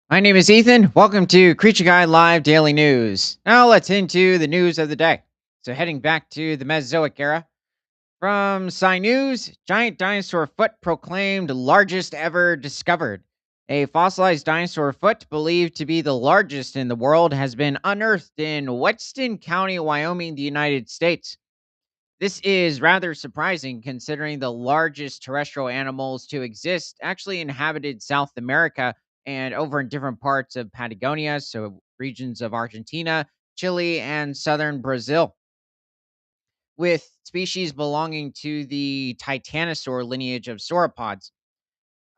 My name is Ethan. Welcome to Creature Guide Live Daily News. Now let's into the news of the day. So, heading back to the Mesozoic era, from Sci News, giant dinosaur foot proclaimed largest ever discovered. A fossilized dinosaur foot, believed to be the largest in the world, has been unearthed in Weston County, Wyoming, the United States. This is rather surprising considering the largest terrestrial animals to exist actually inhabited South America and over in different parts of Patagonia, so regions of Argentina, Chile, and southern Brazil, with species belonging to the Titanosaur lineage of sauropods.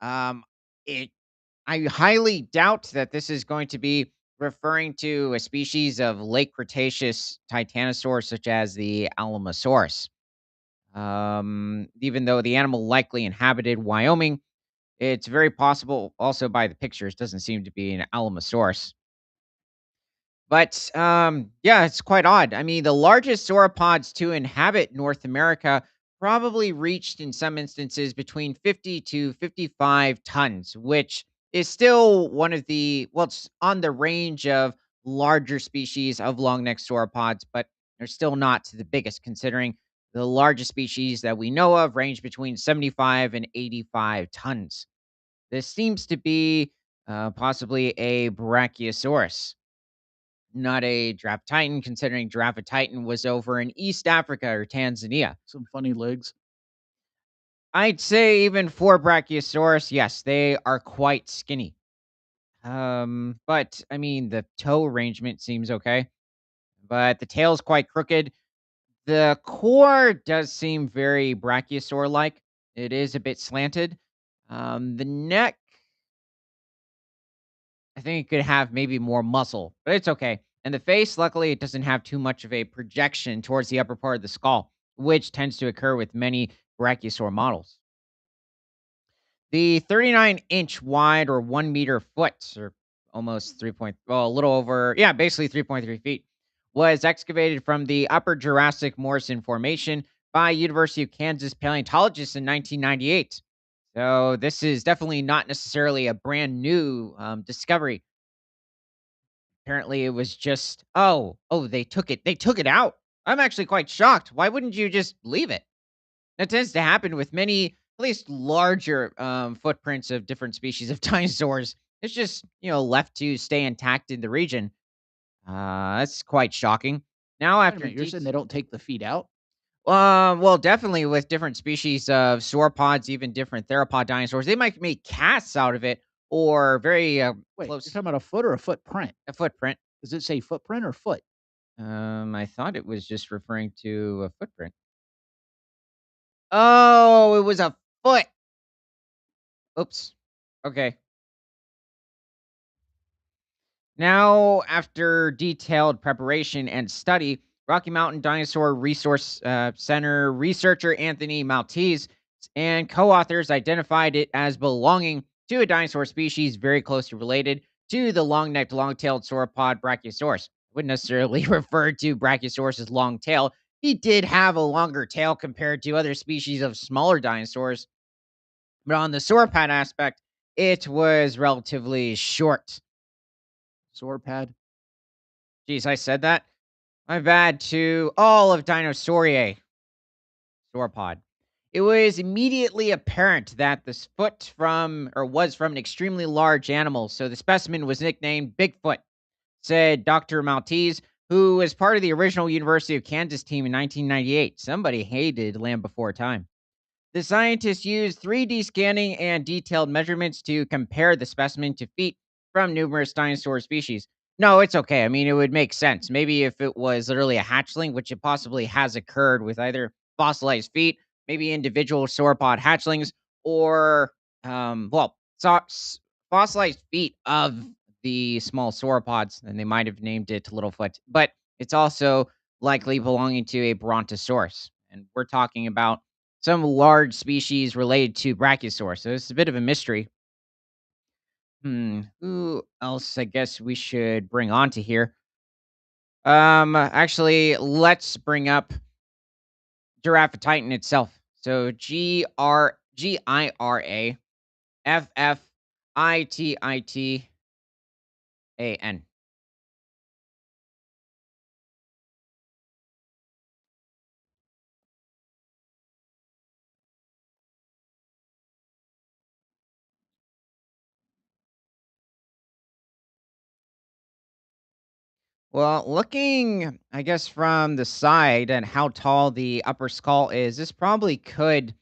Um, it I highly doubt that this is going to be referring to a species of late Cretaceous titanosaur such as the Alamosaurus. Even though the animal likely inhabited Wyoming, it's very possible, also by the pictures, doesn't seem to be an Alamosaurus. But yeah, it's quite odd. I mean, the largest sauropods to inhabit North America probably reached in some instances between 50 to 55 tons, which is still one of it's on the range of larger species of long necked sauropods, but they're still not the biggest considering the largest species that we know of range between 75 and 85 tons. This seems to be possibly a Brachiosaurus, not a Giraffe Titan, considering Giraffe Titan was over in East Africa or Tanzania. Some funny legs. I'd say even for Brachiosaurus, yes, they are quite skinny. But I mean, the toe arrangement seems okay, but the tail's quite crooked. The core does seem very Brachiosaur like. It is a bit slanted. The neck, I think it could have maybe more muscle, but it's okay. And the face, luckily, it doesn't have too much of a projection towards the upper part of the skull, which tends to occur with many Brachiosaur models. The 39-inch wide or 1 meter foot, or almost 3 point, well, a little over, yeah, basically 3.3 feet, was excavated from the Upper Jurassic Morrison Formation by University of Kansas paleontologists in 1998. So this is definitely not necessarily a brand new discovery. Apparently, it was just, "Oh, they took it out." I'm actually quite shocked. Why wouldn't you just leave it? That tends to happen with many, at least larger, footprints of different species of dinosaurs. It's just, left to stay intact in the region. That's quite shocking. Now Wait a after minute, you're saying they don't take the feet out? well, definitely with different species of sauropods, even different theropod dinosaurs, they might make casts out of it or very, Wait, you're close talking about a foot or a footprint? a footprint. Does it say footprint or foot? I thought it was just referring to a footprint. Oh, it was a foot. Oops. Okay. Now, after detailed preparation and study, Rocky Mountain Dinosaur Resource Center researcher Anthony Maltese and co authors identified it as belonging to a dinosaur species very closely related to the long necked, long tailed sauropod Brachiosaurus. Wouldn't necessarily refer to Brachiosaurus as long tail. He did have a longer tail compared to other species of smaller dinosaurs, but on the sauropod aspect, it was relatively short. Sauropod? Geez, I said that. My bad to all of Dinosaurier sauropod. It was immediately apparent that this foot from or was from an extremely large animal, so the specimen was nicknamed Bigfoot, said Dr. Maltese, who was part of the original University of Kansas team in 1998. Somebody hated Land Before Time. The scientists used 3D scanning and detailed measurements to compare the specimen to feet from numerous dinosaur species. No, it's okay. I mean, it would make sense. Maybe if it was literally a hatchling, which it possibly has occurred with either fossilized feet, maybe individual sauropod hatchlings, or, fossilized feet of the small sauropods, and they might have named it Littlefoot. But it's also likely belonging to a brontosaurus. And we're talking about some large species related to Brachiosaur, so it's a bit of a mystery. Who else I guess we should bring on to here? Actually, let's bring up Giraffe Titan itself. So Giraffe A-N. Well, looking, I guess, from the side and how tall the upper skull is, this probably could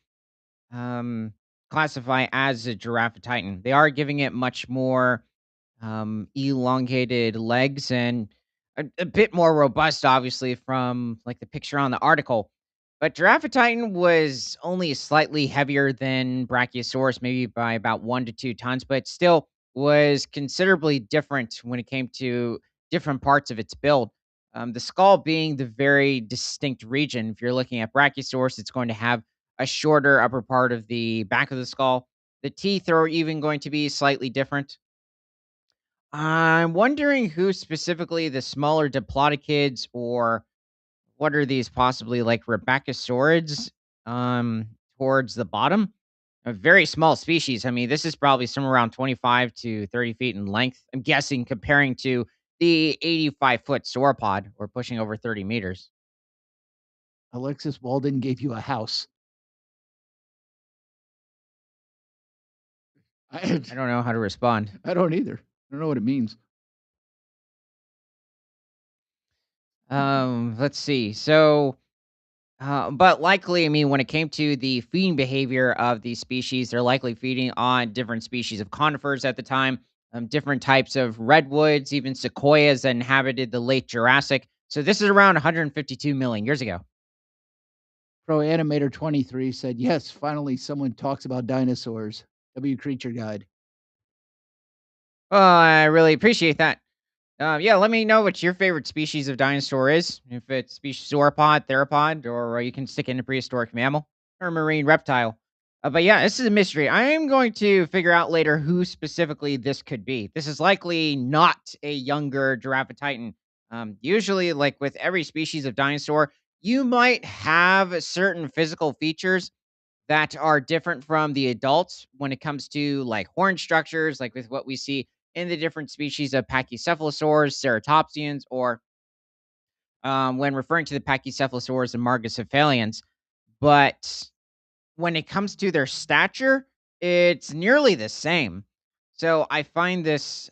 um, classify as a giraffe titan. They are giving it much more elongated legs and a bit more robust, obviously, from like the picture on the article. But Giraffe Titan was only slightly heavier than Brachiosaurus, maybe by about 1 to 2 tons, but still was considerably different when it came to different parts of its build. The skull being the very distinct region. If you're looking at Brachiosaurus, it's going to have a shorter upper part of the back of the skull. The teeth are even going to be slightly different. I'm wondering who specifically the smaller Diplodocids or what are these possibly like Rebeccasaurids towards the bottom? A very small species. I mean, this is probably somewhere around 25 to 30 feet in length. I'm guessing comparing to the 85-foot sauropod or pushing over 30 meters. Alexis Walden gave you a house. I, I don't know how to respond. I don't either. I don't know what it means. Let's see. But likely, I mean, when it came to the feeding behavior of these species, they're likely feeding on different species of conifers at the time, different types of redwoods, even sequoias that inhabited the late Jurassic. So this is around 152 million years ago. Pro Animator 23 said, yes, finally someone talks about dinosaurs. W Creature Guide. Well, I really appreciate that. Yeah, let me know what your favorite species of dinosaur is. If it's species sauropod, theropod, or you can stick in a prehistoric mammal or marine reptile. But yeah, this is a mystery. I am going to figure out later who specifically this could be. This is likely not a younger giraffe titan. Usually, like with every species of dinosaur, you might have certain physical features that are different from the adults when it comes to like horn structures, like with what we see in the different species of pachycephalosaurs, ceratopsians, or when referring to the pachycephalosaurs and margocephalians. But when it comes to their stature, it's nearly the same. So I find this.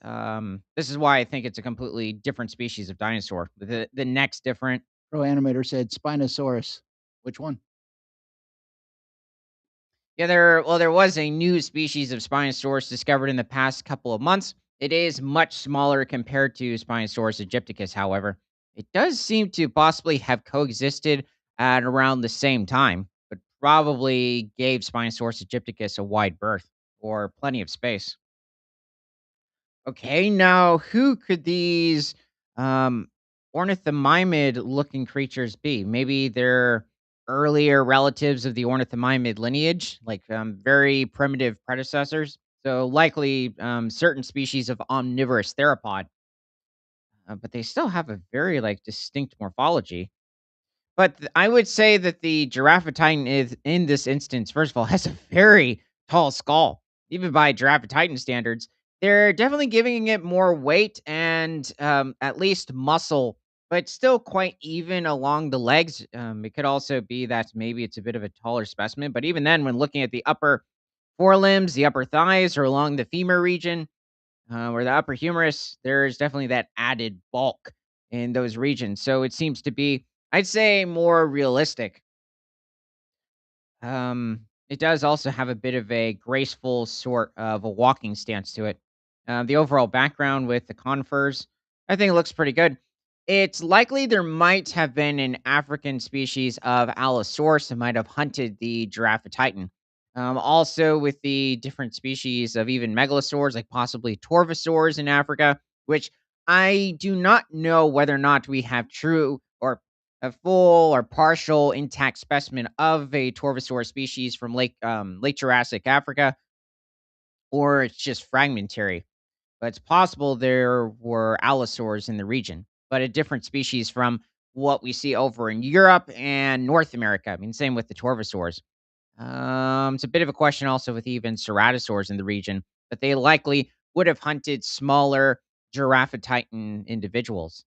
This is why I think it's a completely different species of dinosaur. The neck's different. Pro Animator said Spinosaurus. Which one? Yeah, there was a new species of Spinosaurus discovered in the past couple of months. It is much smaller compared to Spinosaurus aegypticus, however. It does seem to possibly have coexisted at around the same time, but probably gave Spinosaurus aegypticus a wide berth or plenty of space. Okay, now who could these um ornithomimid looking creatures be? Maybe they're earlier relatives of the ornithomimid lineage, like very primitive predecessors. So likely certain species of omnivorous theropod, but they still have a very like distinct morphology. But I would say that the Giraffatitan is in this instance, first of all, has a very tall skull, even by Giraffatitan standards. They're definitely giving it more weight and at least muscle, but still quite even along the legs. It could also be that maybe it's a bit of a taller specimen, but even then, when looking at the upper forelimbs, the upper thighs, or along the femur region, or the upper humerus, there's definitely that added bulk in those regions. So it seems to be, I'd say, more realistic. It does also have a bit of a graceful sort of a walking stance to it. The overall background with the conifers, I think it looks pretty good. It's likely there might have been an African species of Allosaurus that might have hunted the Giraffatitan. Also, with the different species of even megalosaurs, like possibly Torvosaurs in Africa, which I do not know whether or not we have true or a full or partial intact specimen of a Torvosaur species from late Jurassic Africa, or it's just fragmentary. But it's possible there were allosaurs in the region, but a different species from what we see over in Europe and North America. I mean, same with the Torvosaurs. It's a bit of a question also with even ceratosaurs in the region, but they likely would have hunted smaller Giraffatitan individuals.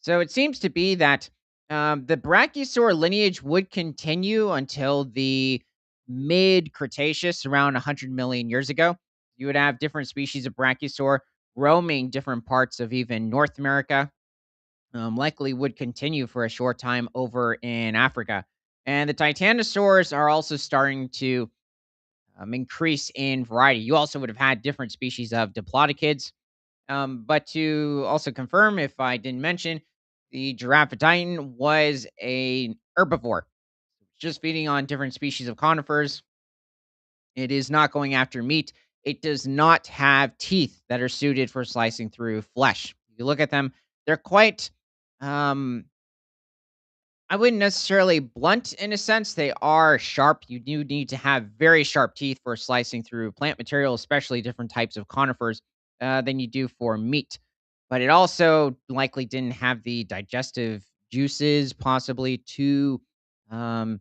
So it seems to be that the Brachiosaur lineage would continue until the mid Cretaceous, around 100 million years ago. You would have different species of Brachiosaur roaming different parts of even North America, likely would continue for a short time over in Africa. And the Titanosaurs are also starting to increase in variety. You also would have had different species of Diplodocids, but to also confirm, if I didn't mention, the Giraffatitan was a herbivore, just feeding on different species of conifers. It is not going after meat. It does not have teeth that are suited for slicing through flesh. If you look at them, they're quite um I wouldn't necessarily blunt in a sense. They are sharp. You do need to have very sharp teeth for slicing through plant material, especially different types of conifers, than you do for meat. But it also likely didn't have the digestive juices, possibly to um,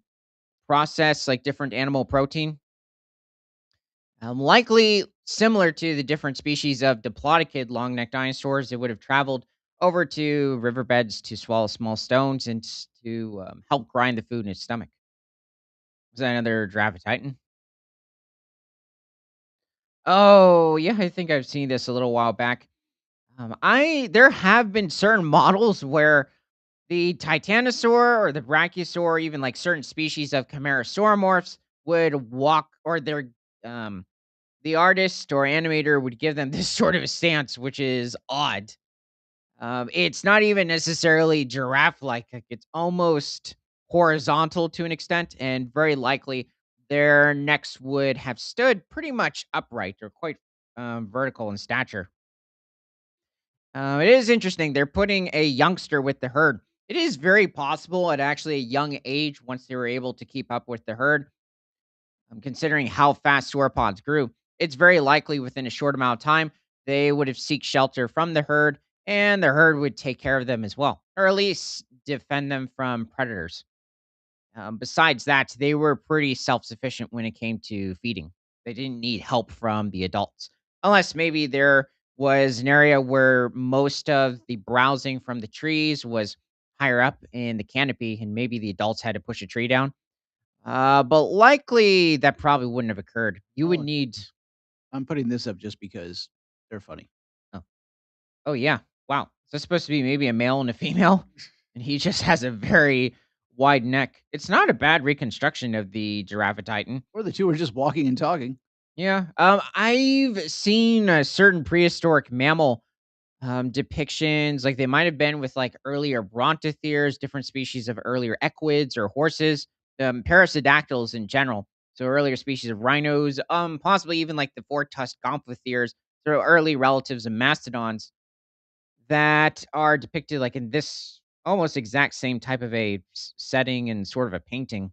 process like different animal protein. Likely similar to the different species of diplodocid long necked dinosaurs, it would have traveled over to riverbeds to swallow small stones and to help grind the food in its stomach. Was that another Titan? Oh, yeah, I think I've seen this a little while back. I There have been certain models where the Titanosaur or the Brachiosaur, or even like certain species of Chimerasauromorphs, would walk, or the artist or animator would give them this sort of a stance, which is odd. It's not even necessarily giraffe-like. Like it's almost horizontal to an extent, and very likely their necks would have stood pretty much upright or quite vertical in stature. It is interesting. They're putting a youngster with the herd. It is very possible at actually a young age, once they were able to keep up with the herd, considering how fast sauropods grew, it's very likely within a short amount of time they would have seek shelter from the herd, and the herd would take care of them as well, or at least defend them from predators. Besides that, they were pretty self-sufficient when it came to feeding. They didn't need help from the adults, unless maybe there was an area where most of the browsing from the trees was higher up in the canopy, and maybe the adults had to push a tree down, but likely that probably wouldn't have occurred. You would Oh, need I'm putting this up just because they're funny. oh, oh yeah. Wow. Is this supposed to be maybe a male and a female? And he just has a very wide neck. It's not a bad reconstruction of the Giraffatitan. Or the 2 are just walking and talking. Yeah. I've seen a certain prehistoric mammal depictions, like they might have been with like earlier brontotheres, different species of earlier equids or horses, paracerdactyls in general. So earlier species of rhinos, possibly even like the four-tusked gomphotheres, so early relatives of mastodons that are depicted like in this almost exact same type of a setting and sort of a painting.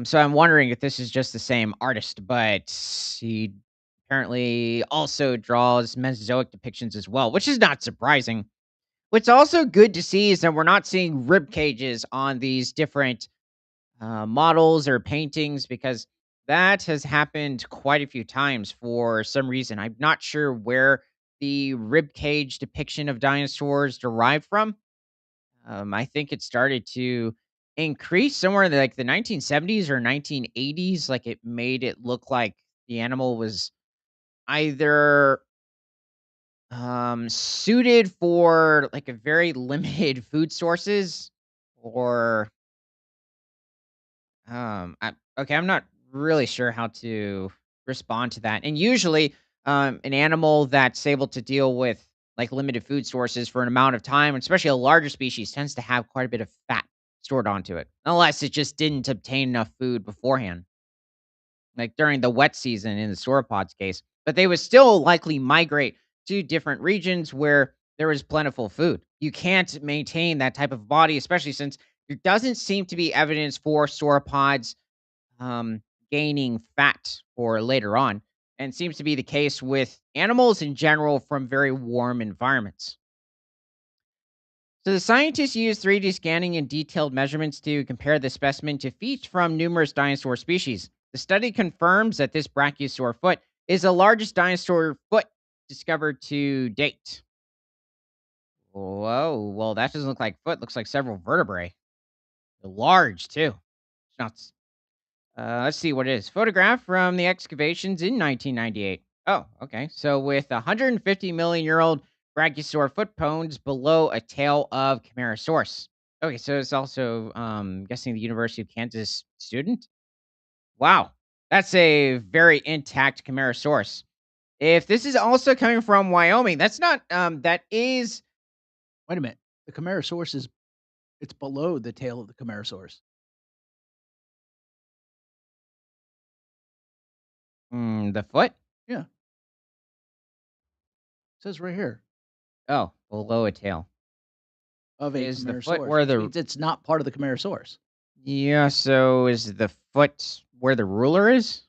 So I'm wondering if this is just the same artist, but he apparently also draws Mesozoic depictions as well, which is not surprising. What's also good to see is that we're not seeing rib cages on these different models or paintings, because that has happened quite a few times for some reason. I'm not sure where the rib cage depiction of dinosaurs derived from. I think it started to increase somewhere in like the 1970s or 1980s. Like it made it look like the animal was either suited for like a very limited food sources, or okay, I'm not really sure how to respond to that. And usually, an animal that's able to deal with like limited food sources for an amount of time, especially a larger species, tends to have quite a bit of fat stored onto it, unless it just didn't obtain enough food beforehand, like during the wet season in the sauropods case. But they would still likely migrate to different regions where there is plentiful food. You can't maintain that type of body, especially since there doesn't seem to be evidence for sauropods um, gaining fat for later on, and seems to be the case with animals in general from very warm environments. So the scientists used 3D scanning and detailed measurements to compare the specimen to feet from numerous dinosaur species. The study confirms that this brachiosaur foot is the largest dinosaur foot discovered to date. Whoa. Well, that doesn't look like foot. Looks like several vertebrae. They're large too. It's nuts. Let's see what it is. Photograph from the excavations in 1998. Oh, okay. So with 150 million year old Brachiosaur foot bones below a tail of Camarasaurus. Okay, so it's also guessing the University of Kansas student. Wow, that's a very intact Camarasaurus. If this is also coming from Wyoming, that's not that is Wait a minute. The Camarasaurus is it's below the tail of the Camarasaurus. the foot. Yeah, it says right here, Oh, below a tail. of a Is the foot Camarasaurus, where which the means it's not part of the Camarasaurus. yeah, so is the foot where the ruler is?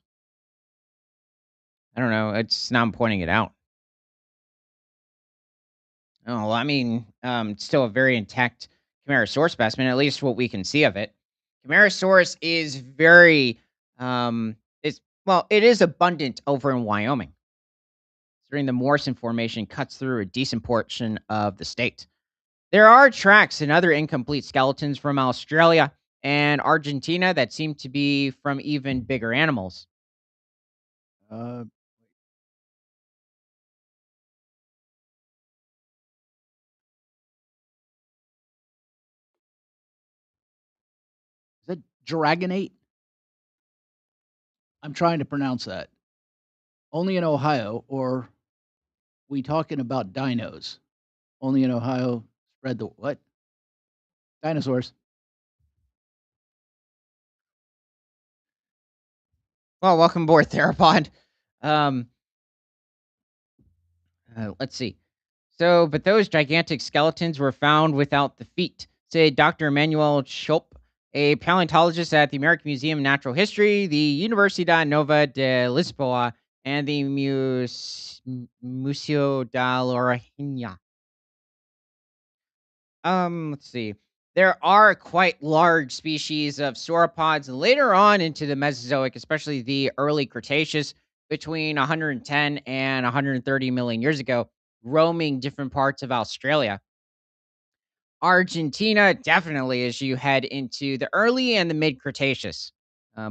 I don't know. It's now I'm pointing it out. Oh, well, I mean, it's still a very intact Camarasaurus specimen, at least what we can see of it. Camarasaurus is very, it's well, it is abundant over in Wyoming. During the Morrison Formation cuts through a decent portion of the state. There are tracks and other incomplete skeletons from Australia and Argentina that seem to be from even bigger animals. Uh, is that Dragonate? I'm trying to pronounce that. Only in Ohio, or we talking about dinos? Only in Ohio spread the what? Dinosaurs. Well, welcome aboard, Theropod. Um, let's see. So, but those gigantic skeletons were found without the feet, said Dr. Emmanuel Schulp, a paleontologist at the American Museum of Natural History, the Universidad Nova de Lisboa, and the Museo da Lorraine. Let's see. There are quite large species of sauropods later on into the Mesozoic, especially the early Cretaceous, between 110 and 130 million years ago, roaming different parts of Australia. Argentina, definitely, as you head into the early and the mid Cretaceous,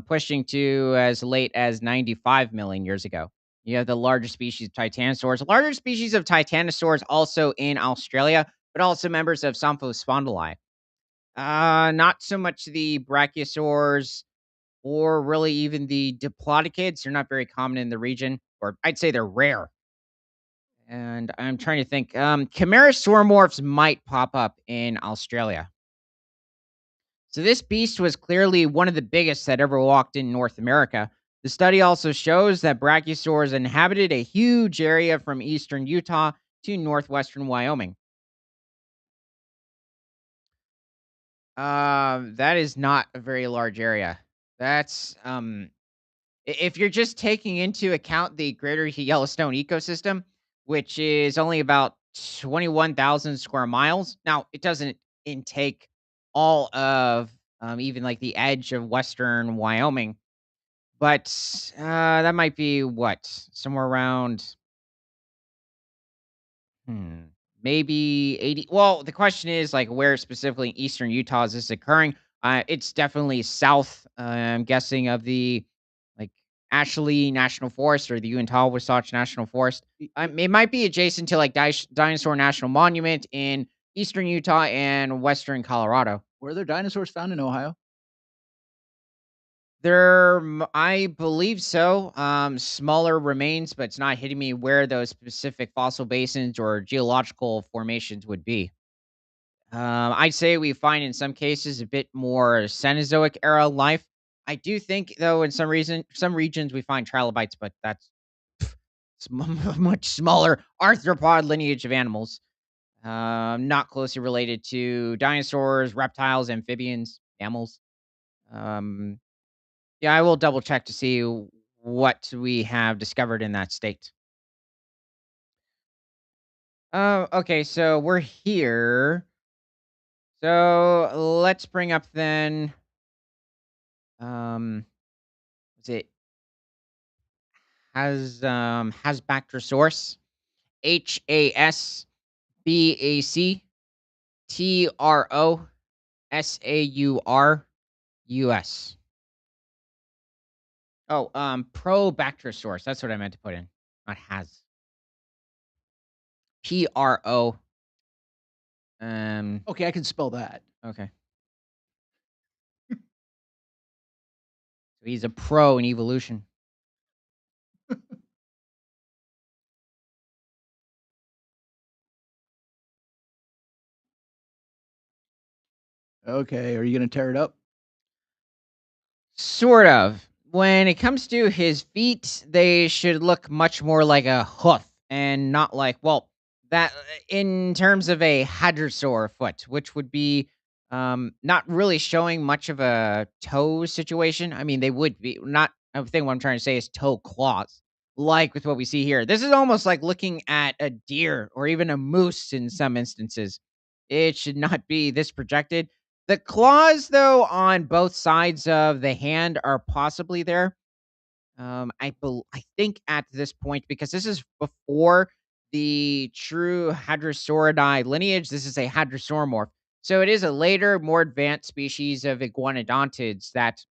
pushing to as late as 95 million years ago. You have the larger species of titanosaurs. Larger species of titanosaurs also in Australia, but also members of Spondyli. Not so much the brachiosaurs or really even the diplodocids. They're not very common in the region, or I'd say they're rare. And I'm trying to think. Chimerasauromorphs might pop up in Australia. So this beast was clearly one of the biggest that ever walked in North America. The study also shows that brachiosaurs inhabited a huge area from eastern Utah to northwestern Wyoming. That is not a very large area. That's if you're just taking into account the greater Yellowstone ecosystem, which is only about 21,000 square miles. Now, it doesn't intake all of even like the edge of western Wyoming, but that might be what somewhere around Hmm. Maybe 80. Well, the question is like where specifically in eastern Utah is this occurring? It's definitely south, I'm guessing, of the like Ashley National Forest or the Uintah Wasatch National Forest. It might be adjacent to like Dinosaur National Monument in eastern Utah and western Colorado. Were there dinosaurs found in Ohio? I believe so. Smaller remains, but it's not hitting me where those specific fossil basins or geological formations would be. I'd say we find in some cases a bit more Cenozoic era life. I do think, though, in some regions we find trilobites, but that's much smaller arthropod lineage of animals. Not closely related to dinosaurs, reptiles, amphibians, mammals. Um, yeah, I will double check to see what we have discovered in that state. Okay, so we're here. So let's bring up then. Was it has Bactrosaurus? Hasbactrosaurus. Oh, Probactrosaurus. That's what I meant to put in. Not has. Pro. Um. Okay, I can spell that. Okay. So he's a pro in evolution. Okay, are you gonna tear it up? Sort of. When it comes to his feet, they should look much more like a hoof and not like, well, that in terms of a hadrosaur foot, which would be not really showing much of a toe situation. I mean, they would be not. I think what I'm trying to say is toe claws, like with what we see here. This is almost like looking at a deer or even a moose in some instances. It should not be this projected. The claws, though, on both sides of the hand are possibly there. I think at this point, because this is before the true Hadrosauridae lineage, this is a Hadrosauromorph. So it is a later, more advanced species of iguanodontids that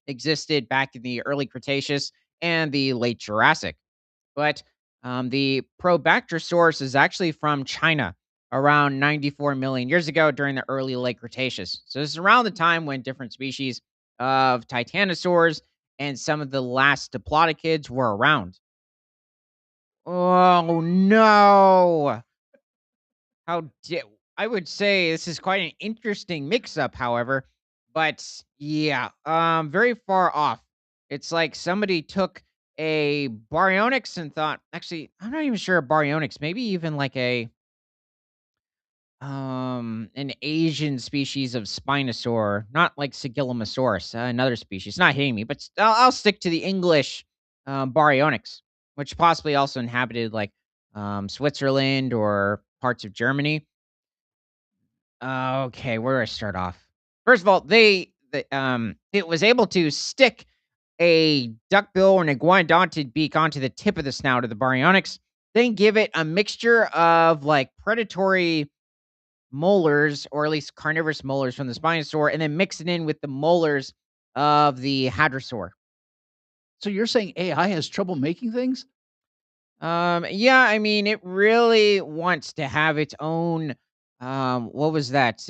existed back in the early Cretaceous and the late Jurassic. But the Probactrosaurus is actually from China around 94 million years ago during the early late Cretaceous. So this is around the time when different species of titanosaurs and some of the last diplodocids were around. Oh no! How did I would say this is quite an interesting mix-up, however, but yeah, very far off. It's like somebody took a baryonyx and thought, actually, I'm not even sure a baryonyx, maybe even like a an Asian species of Spinosaur, not like Sigillomosaurus, another species. Not hitting me, but I'll stick to the English baryonyx, which possibly also inhabited like Switzerland or parts of Germany. Okay, where do I start off? First of all, it was able to stick a duckbill or an iguanodontid beak onto the tip of the snout of the baryonyx, then give it a mixture of like predatory molars, or at least carnivorous molars from the Spinosaur, and then mix it in with the molars of the Hadrosaur. So you're saying AI has trouble making things? Yeah, I mean, it really wants to have its own. What was that?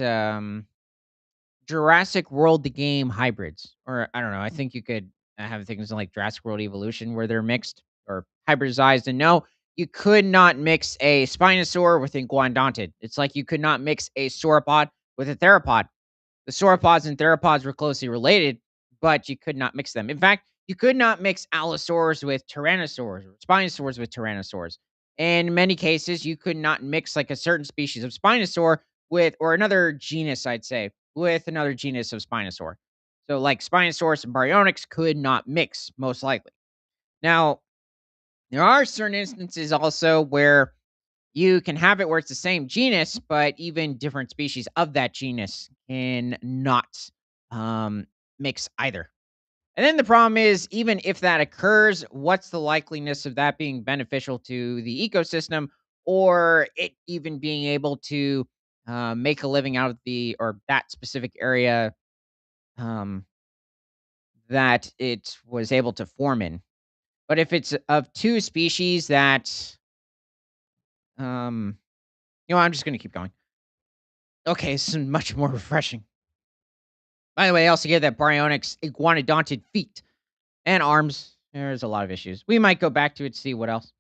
Jurassic World the game hybrids, or I don't know. I think you could have things like Jurassic World Evolution where they're mixed or hybridized. And no, you could not mix a Spinosaur with a Iguanodontid. It's like you could not mix a sauropod with a theropod. The sauropods and theropods were closely related, but you could not mix them. In fact, you could not mix allosaurs with tyrannosaurs or spinosaurs with tyrannosaurs. In many cases, you could not mix like a certain species of spinosaur with, or another genus, I'd say, with another genus of spinosaur. So, like Spinosaurus and Baryonyx could not mix, most likely. Now, there are certain instances also where you can have it where it's the same genus, but even different species of that genus can not um, mix either. And then the problem is, even if that occurs, what's the likeliness of that being beneficial to the ecosystem or it even being able to make a living out of the or that specific area um, that it was able to form in? But if it's of two species that, um, I'm just going to keep going. Okay, this is much more refreshing. By the way, I also gave that Baryonyx iguanodontid feet and arms. There's a lot of issues. We might go back to it to see what else.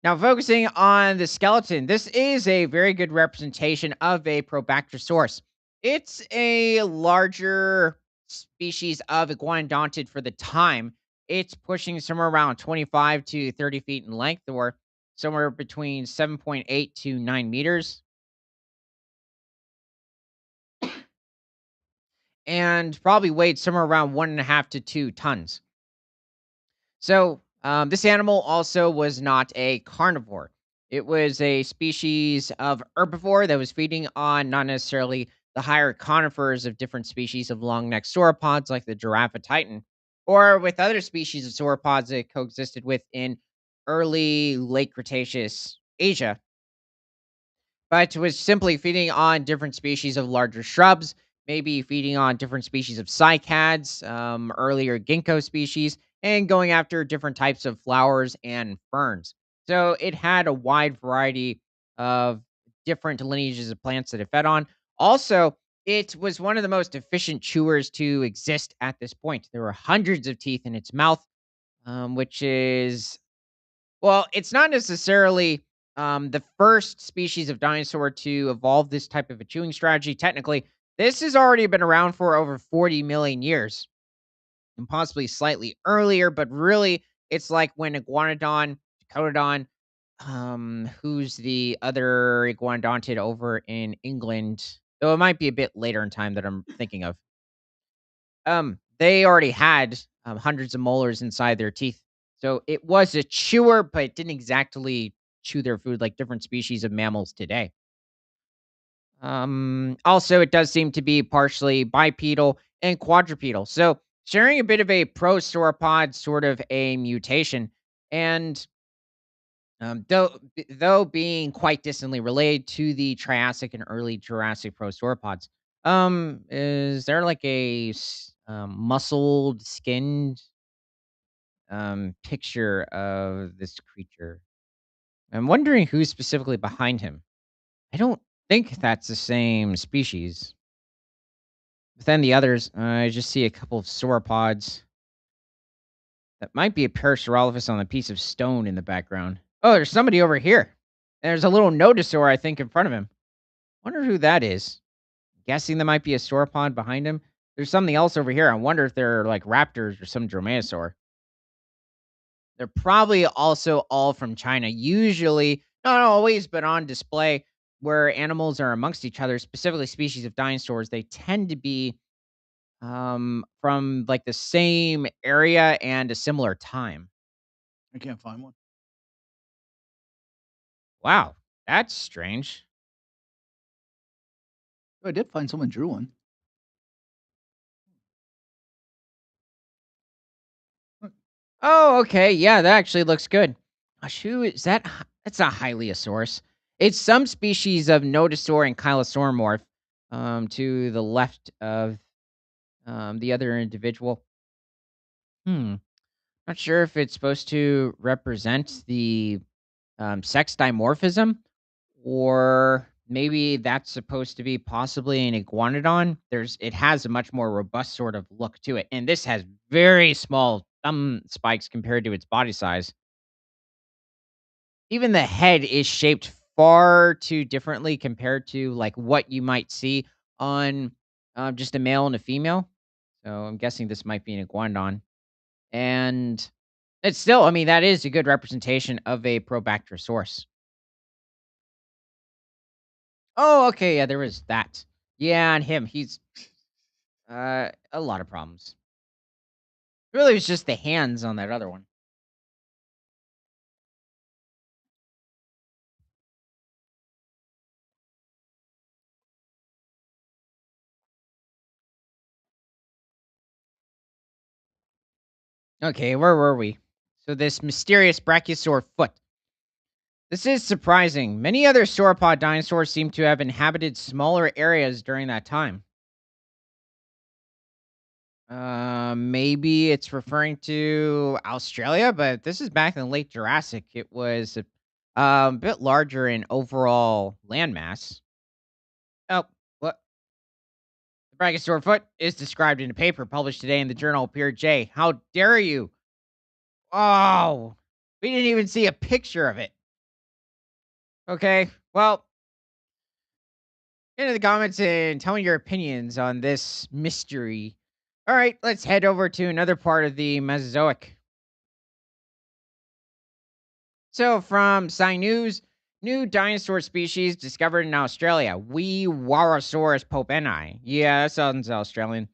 Now, focusing on the skeleton, this is a very good representation of a Probactrosaurus. It's a larger species of iguanodontid for the time. It's pushing somewhere around 25 to 30 feet in length, or somewhere between 7.8 to 9 meters, and probably weighed somewhere around 1.5 to 2 tons. So, this animal also was not a carnivore. It was a species of herbivore that was feeding on not necessarily the higher conifers of different species of long necked sauropods like the giraffe titan, or with other species of sauropods that coexisted with in early late Cretaceous Asia, but was simply feeding on different species of larger shrubs, maybe feeding on different species of cycads, earlier ginkgo species, and going after different types of flowers and ferns. So it had a wide variety of different lineages of plants that it fed on. Also, it was one of the most efficient chewers to exist at this point. There were hundreds of teeth in its mouth, which is well, it's not necessarily, the first species of dinosaur to evolve this type of a chewing strategy. Technically, this has already been around for over 40 million years and possibly slightly earlier, but really, it's like when Iguanodon, Ecotodon, who's the other iguanodontid over in England? Though it might be a bit later in time that I'm thinking of. They already had, hundreds of molars inside their teeth. So it was a chewer, but it didn't exactly chew their food like different species of mammals today. Also, it does seem to be partially bipedal and quadrupedal. So sharing a bit of a prosauropod sort of a mutation. And though being quite distantly related to the Triassic and early Jurassic prosauropods. Is there like a muscled, skinned picture of this creature? I'm wondering who's specifically behind him. I don't think that's the same species. But then the others, I just see a couple of sauropods. That might be a Parasaurolophus on a piece of stone in the background. Oh, there's somebody over here. There's a little Nodosaur, I think, in front of him. Wonder who that is. Guessing there might be a sauropod behind him. There's something else over here. I wonder if they're like raptors or some dromaeosaur. They're probably also all from China. Usually, not always, but on display where animals are amongst each other, specifically species of dinosaurs, they tend to be from like the same area and a similar time. I can't find one. Wow, that's strange. Oh, I did find someone drew one. Huh. Oh, okay. Yeah, that actually looks good. A shoe is that? That's not Hyliasaurus. It's some species of Nodosaur and Kylosauromorph. To the left of the other individual. Hmm. Not sure if it's supposed to represent the sex dimorphism, or maybe that's supposed to be possibly an iguanodon. It has a much more robust sort of look to it, and this has very small thumb spikes compared to its body size. Even the head is shaped far too differently compared to like what you might see on just a male and a female. So I'm guessing this might be an iguanodon, and it's still, I mean, that is a good representation of a Probactrosaurus. Oh, okay, yeah, there is that. Yeah, and him, he's a lot of problems. Really, it's just the hands on that other one. Okay, where were we? So this mysterious brachiosaur foot. This is surprising. Many other sauropod dinosaurs seem to have inhabited smaller areas during that time. Maybe it's referring to Australia, but this is back in the late Jurassic. It was a bit larger in overall landmass. Oh, what? The brachiosaur foot is described in a paper published today in the journal Peer J. How dare you? Oh, we didn't even see a picture of it. Okay, well, into the comments and tell me your opinions on this mystery. All right, let's head over to another part of the Mesozoic. So, from Sci News, new dinosaur species discovered in Australia. Weewarrasaurus popeni. Yeah, that sounds Australian.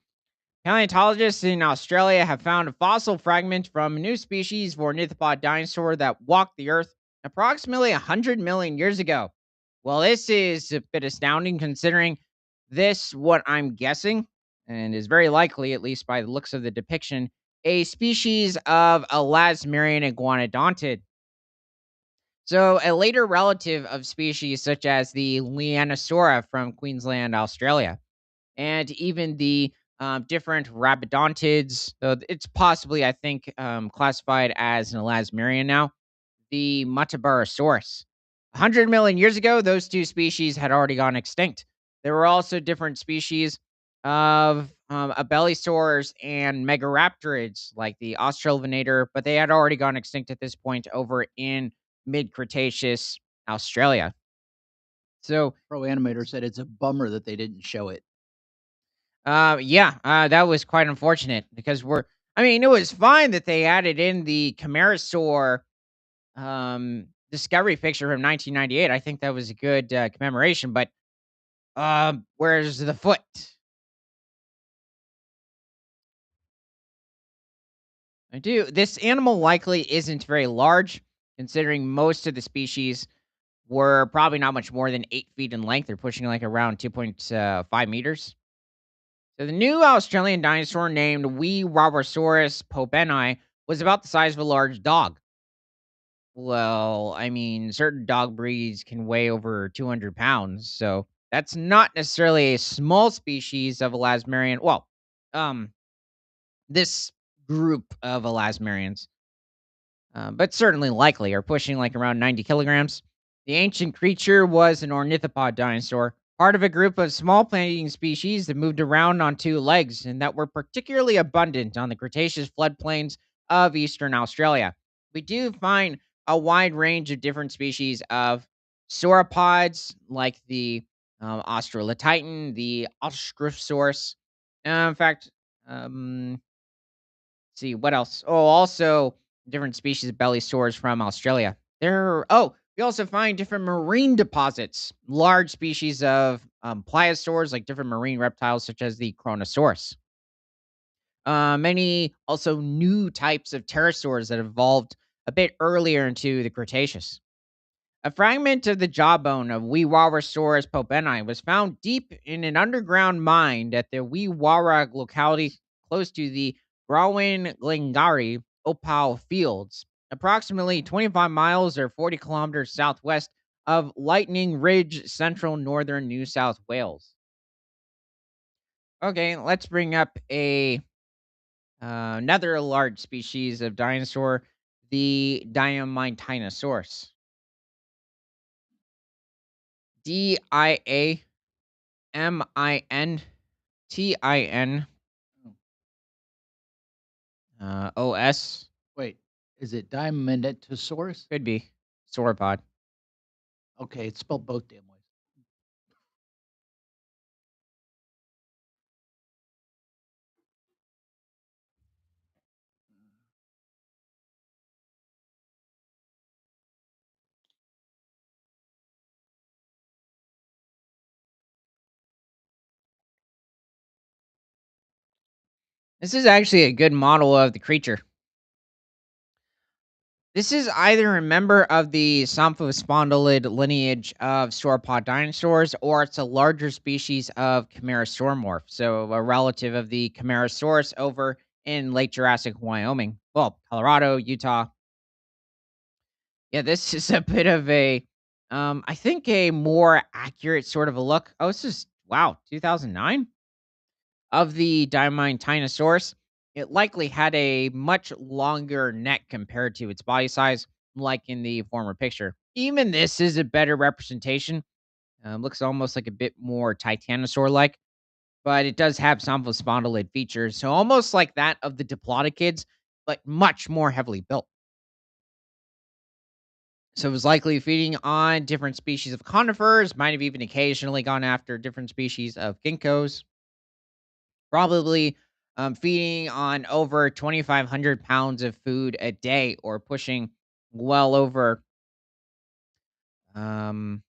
Paleontologists in Australia have found a fossil fragment from a new species of ornithopod dinosaur that walked the Earth approximately 100 million years ago. Well, this is a bit astounding considering this, what I'm guessing, and is very likely, at least by the looks of the depiction, a species of Elasmerian iguanodontid. So, a later relative of species such as the Leonosaura from Queensland, Australia, and even the different rabidontids, though it's possibly, I think, classified as an elasmerian now, the Matabarosaurus. 100 million years ago, those two species had already gone extinct. There were also different species of abelisaurs and megaraptorids like the Australvenator, but they had already gone extinct at this point over in mid Cretaceous Australia. So, Pro animator said it's a bummer that they didn't show it. yeah, that was quite unfortunate because I mean, it was fine that they added in the Camarasaur discovery picture from 1998. I think that was a good commemoration, but where's the foot? I do. This animal likely isn't very large, considering most of the species were probably not much more than 8 feet in length. They're pushing like around 2.5 meters. So the new Australian dinosaur named Weewarrasaurus popeni was about the size of a large dog. Well, I mean, certain dog breeds can weigh over 200 pounds, so that's not necessarily a small species of elasmerian. Well, um, this group of elasmerians, but certainly likely are pushing like around 90 kilograms. The ancient creature was an ornithopod dinosaur, part of a group of small plant-eating species that moved around on two legs and that were particularly abundant on the Cretaceous floodplains of eastern Australia. We do find a wide range of different species of sauropods, like the Australotitan, the Australosaurus. In fact, see what else? Oh, also different species of belly sores from Australia. We also find different marine deposits, large species of pliosaurs, like different marine reptiles, such as the Chronosaurus. Many also new types of pterosaurs that evolved a bit earlier into the Cretaceous. A fragment of the jawbone of Weewarrasaurus popeni was found deep in an underground mine at the Weewarra locality close to the Grawin Glengari opal fields, approximately 25 miles or 40 kilometers southwest of Lightning Ridge, central northern New South Wales. Okay, let's bring up a another large species of dinosaur, the Diamantinosaurus. Diamantinosaurus. OS Wait, is it Dimenotosaurus? could be sauropod. Okay, it's spelled both damn ways. This is actually a good model of the creature. This is either a member of the Somphospondyliid lineage of sauropod dinosaurs, or it's a larger species of Camarasauromorph, so a relative of the Camarasaurus over in late Jurassic Wyoming. Well, Colorado, Utah. Yeah, this is a bit of I think a more accurate sort of a look. Oh, this is, wow, 2009? Of the Dimantinosaurus, it likely had a much longer neck compared to its body size, like in the former picture. Even this is a better representation. Looks almost like a bit more Titanosaur like, but it does have some spondylid features, so almost like that of the Diplodocids, but much more heavily built. So it was likely feeding on different species of conifers, might have even occasionally gone after different species of ginkgos. Probably, feeding on over 2,500 pounds of food a day or pushing well over, um,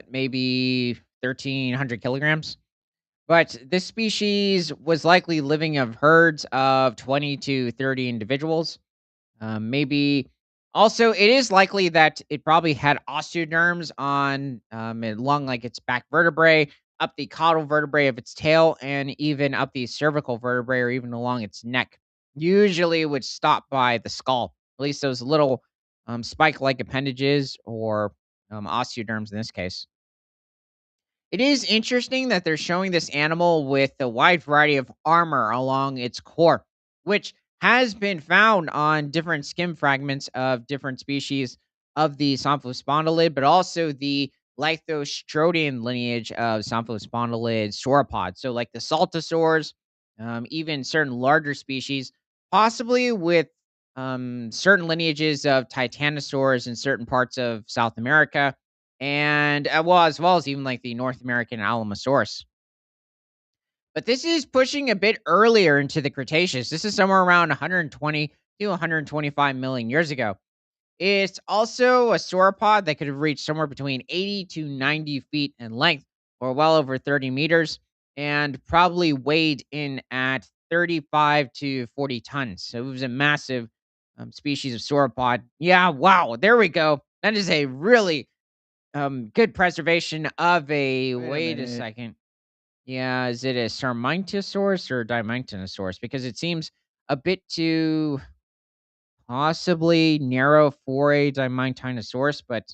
maybe 1,300 kilograms. But this species was likely living of herds of 20 to 30 individuals. Maybe also, it is likely that it probably had osteoderms on along like its back vertebrae, up the caudal vertebrae of its tail, and even up the cervical vertebrae, or even along its neck. Usually, it would stop by the skull. At least those little. spike-like appendages, or osteoderms in this case. It is interesting that they're showing this animal with a wide variety of armor along its core, which has been found on different skin fragments of different species of the Somphospondylids, but also the Lithostrodian lineage of Somphospondylids sauropods. So, like the Saltosaurs, even certain larger species, possibly with certain lineages of Titanosaurs in certain parts of South America, and well, as well as even like the North American Alamosaurus. But this is pushing a bit earlier into the Cretaceous. This is somewhere around 120 to 125 million years ago. It's also a sauropod that could have reached somewhere between 80 to 90 feet in length, or well over 30 meters, and probably weighed in at 35 to 40 tons. So it was a massive species of sauropod. Yeah, wow, there we go. That is a really good preservation of a Wait a wait a minute. second. Yeah, is it a Sarmintosaurus or Dimantinosaurus? Because it seems a bit too possibly narrow for a Dimantinosaurus, but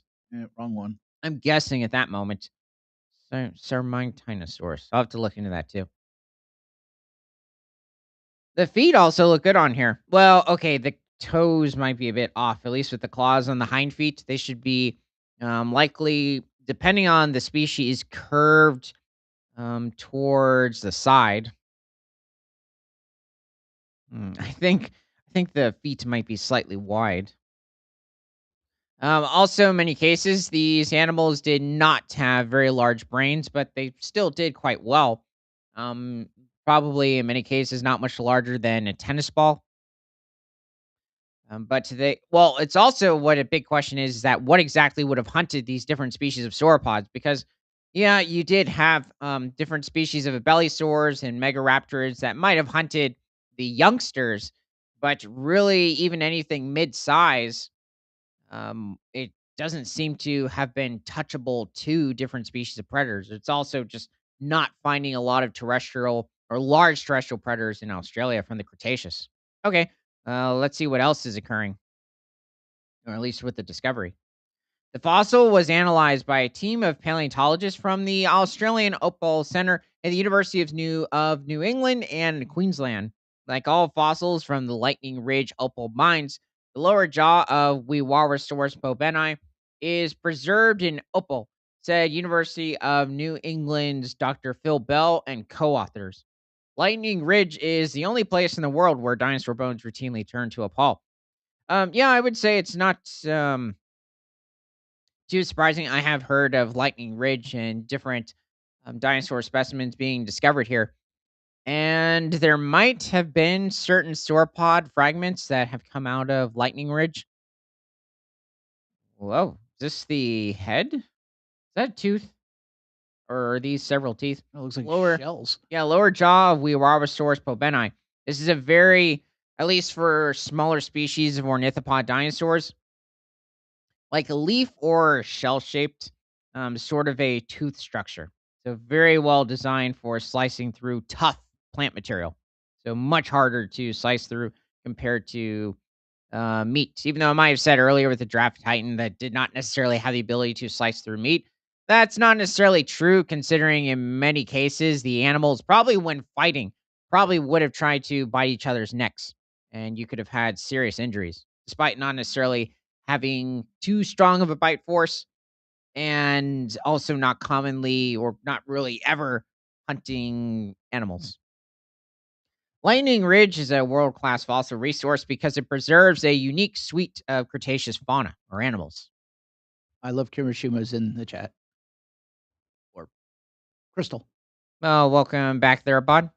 Wrong one. I'm guessing at that moment. Sarmintinosaurus. I'll have to look into that too. The feet also look good on here. Well, okay, the toes might be a bit off, at least with the claws on the hind feet. They should be likely, depending on the species, curved towards the side. I think the feet might be slightly wide. Also, in many cases, these animals did not have very large brains, but they still did quite well. Um, Probably in many cases, not much larger than a tennis ball. But today, well, it's also what a big question is that what exactly would have hunted these different species of sauropods? Because, yeah, you did have different species of Abelisaurs and Megaraptors that might have hunted the youngsters, but really, even anything mid-size, it doesn't seem to have been touchable to different species of predators. It's also just not finding a lot of terrestrial or large terrestrial predators in Australia from the Cretaceous. Okay, let's see what else is occurring, or at least with the discovery. The fossil was analyzed by a team of paleontologists from the Australian Opal Center at the University of New England and Queensland. Like all fossils from the Lightning Ridge opal mines, the lower jaw of Wewarosaurus boveni is preserved in opal, said University of New England's Dr. Phil Bell and co-authors. Lightning Ridge is the only place in the world where dinosaur bones routinely turn to opal. Yeah, I would say it's not too surprising. I have heard of Lightning Ridge and different dinosaur specimens being discovered here. And there might have been certain sauropod fragments that have come out of Lightning Ridge. Whoa, is this the head? Is that a tooth? Or are these several teeth? It looks like Lower, shells. yeah, lower jaw of Wewarosaurus boveni. This is a very, at least for smaller species of ornithopod dinosaurs, like a leaf or shell shaped, sort of a tooth structure. So very well designed for slicing through tough plant material. So much harder to slice through compared to meat. Even though I might have said earlier with the draft titan that did not necessarily have the ability to slice through meat, that's not necessarily true. Considering in many cases the animals probably when fighting probably would have tried to bite each other's necks, and you could have had serious injuries, despite not necessarily having too strong of a bite force, and also not commonly or not really ever hunting animals. Lightning Ridge is a world class fossil resource because it preserves a unique suite of Cretaceous fauna or animals. I love Kirishima's in the chat. Or Crystal. Oh, welcome back there, bud.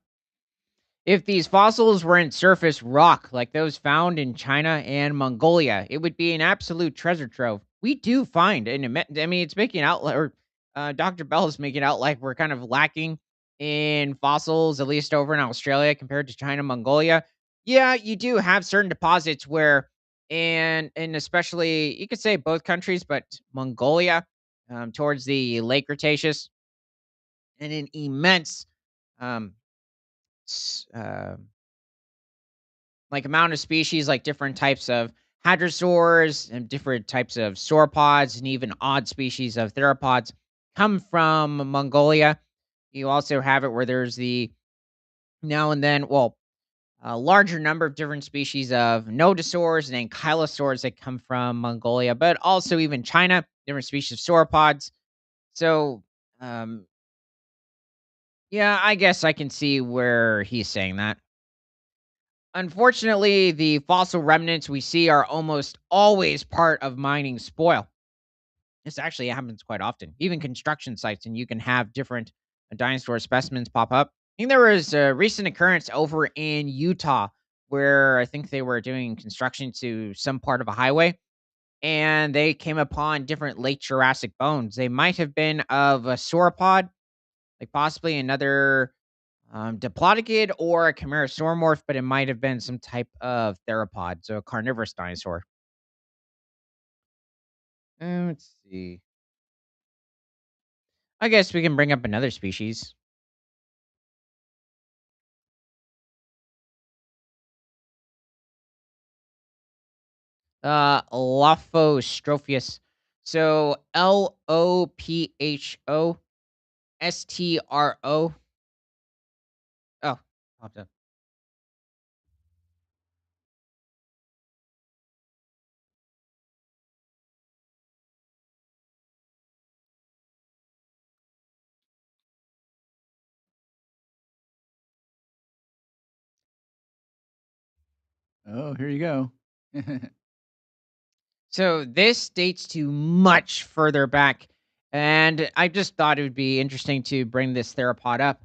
If these fossils weren't surface rock like those found in China and Mongolia, it would be an absolute treasure trove. We do find, and I mean, it's making out, or Dr. Bell is making out like we're kind of lacking in fossils, at least over in Australia compared to China, Mongolia. Yeah, you do have certain deposits where, and especially you could say both countries, but Mongolia, towards the late Cretaceous, and an immense um, s- uh, like amount of species, like different types of Hadrosaurs and different types of sauropods and even odd species of theropods come from Mongolia. You also have it where there's the now and then, well, a larger number of different species of nodosaurs and ankylosaurs that come from Mongolia, but also even China, different species of sauropods. So, um, yeah, I guess I can see where he's saying that. Unfortunately, the fossil remnants we see are almost always part of mining spoil. This actually happens quite often, even construction sites, and you can have different dinosaur specimens pop up. I think there was a recent occurrence over in Utah where I think they were doing construction to some part of a highway and they came upon different late Jurassic bones. They might have been of a sauropod, like possibly another diplodocid or a chimerasauromorph, but it might have been some type of theropod, so a carnivorous dinosaur. Let's see. I guess we can bring up another species. Lophostrophius. So Lophostro. Oh, popped up. Oh, here you go. So this dates to much further back, and I just thought it would be interesting to bring this theropod up.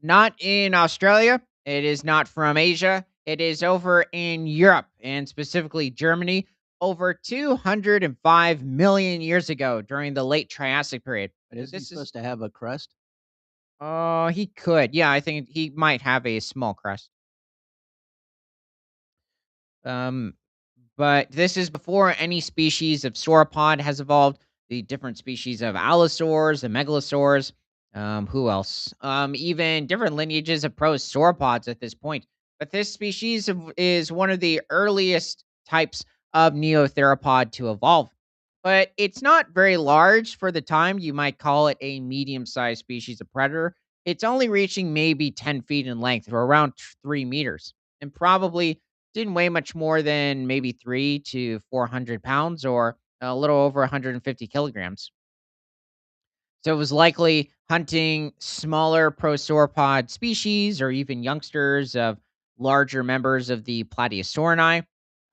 Not in Australia. It is not from Asia. It is over in Europe and specifically Germany over 205 million years ago during the late Triassic period. But So isn't he this is supposed to have a crest? oh, he could. Yeah, I think he might have a small crest. Um But this is before any species of sauropod has evolved. The different species of allosaurs and megalosaurs. Who else? Even different lineages of prosauropods at this point. But this is one of the earliest types of neotheropod to evolve. But it's not very large for the time. You might call it a medium-sized species of predator. It's only reaching maybe 10 feet in length or around 3 meters. And probably didn't weigh much more than maybe 3 to 400 pounds or a little over 150 kilograms. So it was likely hunting smaller prosauropod species or even youngsters of larger members of the Plateosaurinae.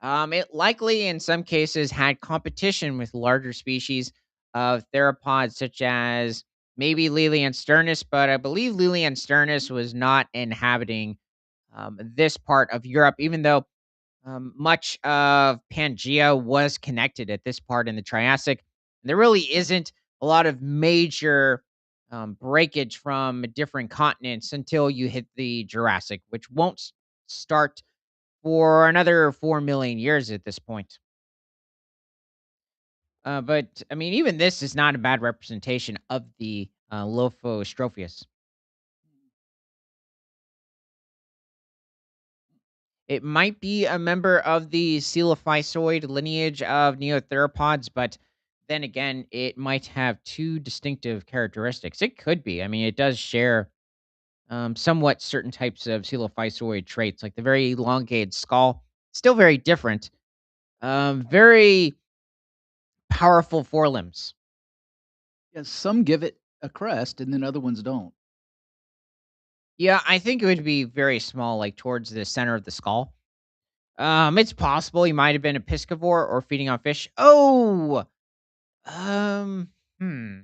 It likely, in some cases, had competition with larger species of theropods, such as maybe Leliansternus, but I believe Leliansternus was not inhabiting this part of Europe, even though much of Pangea was connected at this part in the Triassic. There really isn't a lot of major breakage from different continents until you hit the Jurassic, which won't start for another 4 million years at this point. But I mean, even this is not a bad representation of the Lophostrophius. It might be a member of the coelophysoid lineage of neotheropods, but then again, it might have two distinctive characteristics. It could be. I mean, it does share somewhat certain types of coelophysoid traits, like the very elongated skull. Still very different. Very powerful forelimbs. Yeah, some give it a crest and then other ones don't. Yeah, I think it would be very small, like towards the center of the skull. It's possible he might have been a piscivore or feeding on fish. Oh, Um, hmm.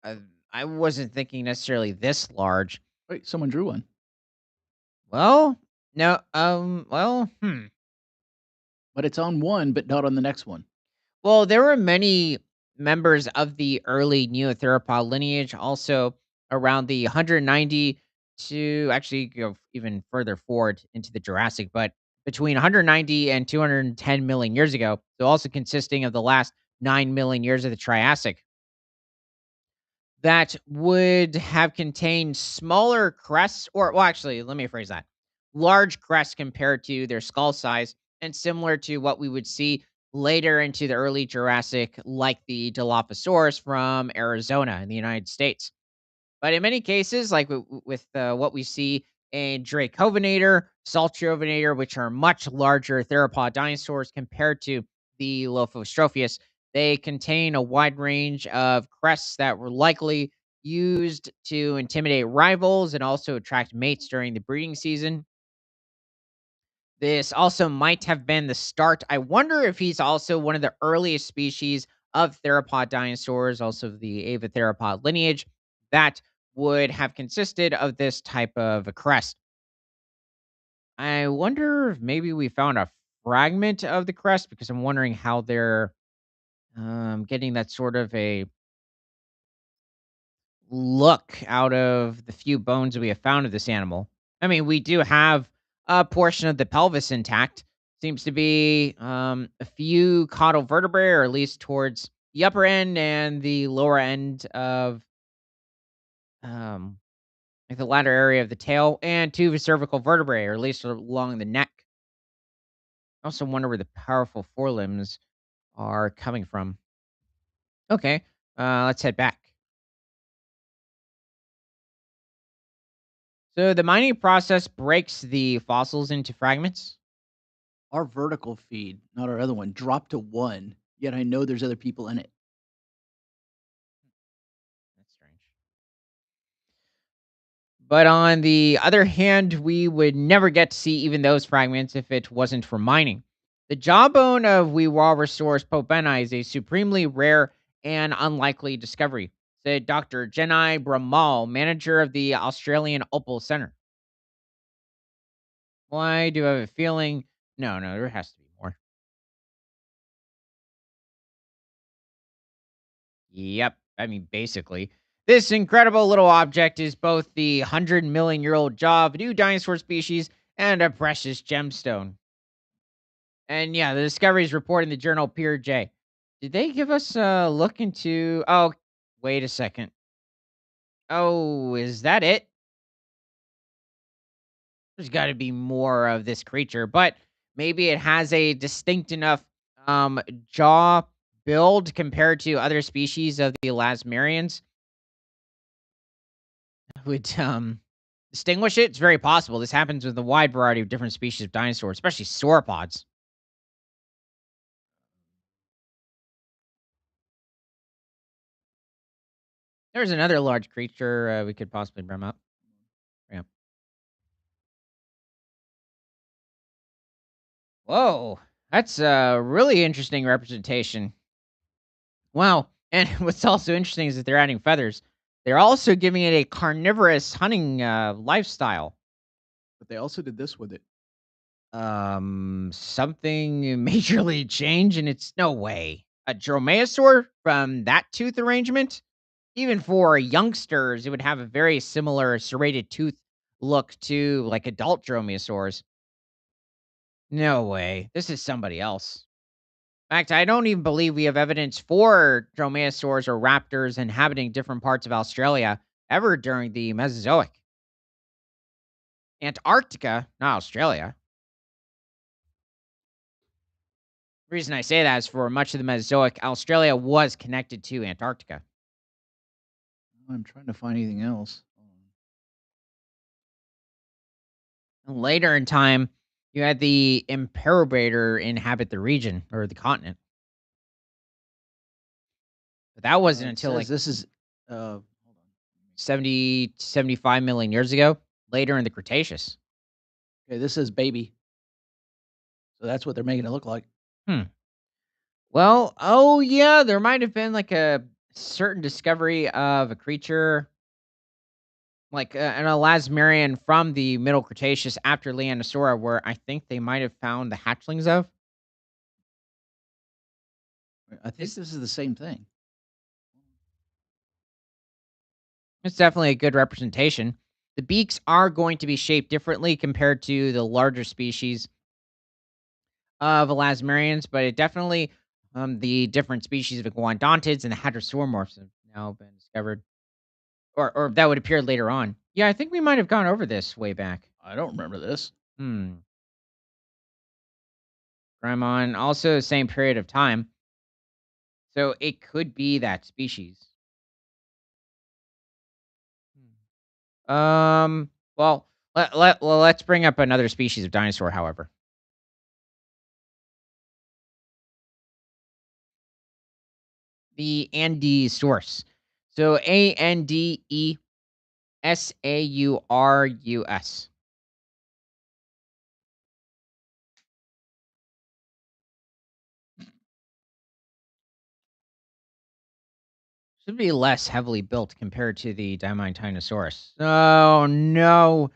I, I wasn't thinking necessarily this large. Wait, someone drew one, Well, no. but it's on one, but not on the next one. Well, there were many members of the early Neotheropod lineage, also around the 190 to actually go even further forward into the Jurassic, but between 190 and 210 million years ago. So also consisting of the last 9 million years of the Triassic. That would have contained smaller crests or well, actually, let me phrase that. large crests compared to their skull size, and similar to what we would see later into the early Jurassic, like the Dilophosaurus from Arizona in the United States. But in many cases, like with what we see in Dracovenator, Saltrovinator, which are much larger theropod dinosaurs compared to the Lophostropheus, they contain a wide range of crests that were likely used to intimidate rivals and also attract mates during the breeding season. This also might have been the start. I wonder if he's also one of the earliest species of theropod dinosaurs, also the Avatheropod lineage, that would have consisted of this type of a crest. I wonder if maybe we found a fragment of the crest because I'm wondering how they're getting that sort of a look out of the few bones we have found of this animal. I mean, we do have a portion of the pelvis intact. Seems to be a few caudal vertebrae, or at least towards the upper end and the lower end of um, like the latter area of the tail, and two cervical vertebrae, or at least along the neck. I also wonder where the powerful forelimbs are coming from. Okay, let's head back. So the mining process breaks the fossils into fragments. Our vertical feed, not our other one, dropped to 1, yet I know there's other people in it. That's strange. But on the other hand, we would never get to see even those fragments if it wasn't for mining. The jawbone of Weewarresaurus popeni is a supremely rare and unlikely discovery, said Dr. Jenai Bramal, manager of the Australian Opal Center. Why do I have a feeling? No, no, there has to be more. Yep. I mean, basically, this incredible little object is both the 100 million-year-old jaw of a new dinosaur species and a precious gemstone. And yeah, the discovery is reported in the journal Peer J. Did they give us a look into? Oh, wait a second. Oh, is that it? There's got to be more of this creature, but maybe it has a distinct enough um jaw build compared to other species of the elasmarians would distinguish it. It's very possible. This happens with a wide variety of different species of dinosaurs, especially sauropods. There's another large creature we could possibly bring up. Yeah. Whoa, that's a really interesting representation. Wow. And what's also interesting is that they're adding feathers. They're also giving it a carnivorous hunting lifestyle. But they also did this with it. Something majorly changed, and it's no way. A dromaeosaur from that tooth arrangement? Even for youngsters, it would have a very similar serrated tooth look to like adult dromaeosaurs. No way. This is somebody else. In fact, I don't even believe we have evidence for dromaeosaurs or raptors inhabiting different parts of Australia ever during the Mesozoic. Antarctica, not Australia. The reason I say that is for much of the Mesozoic, Australia was connected to Antarctica. I'm trying to find anything else. And later in time, you had the Imperator inhabit the region or the continent. But that wasn't It until says like this is, hold on. 70, 75 million years ago, later in the Cretaceous. Okay, this says baby. So that's what they're making it look like. Hmm. Well, oh yeah, there might have been like a certain discovery of a creature like an elasmarian from the Middle Cretaceous after Leonosaura, where I think they might have found the hatchlings of. I think It's, this is the same thing. it's definitely a good representation. The beaks are going to be shaped differently compared to the larger species of elasmarians, but it definitely the different species of iguanodontids and the hadrosauromorphs have now been discovered. Or that would appear later on. Yeah, I think we might have gone over this way back. I don't remember this. Hmm. Grimon, also same period of time. So it could be that species. Well, let's bring up another species of dinosaur, however. The Andesaurus. So Andesaurus. Should be less heavily built compared to the Diminosaurus. Oh no.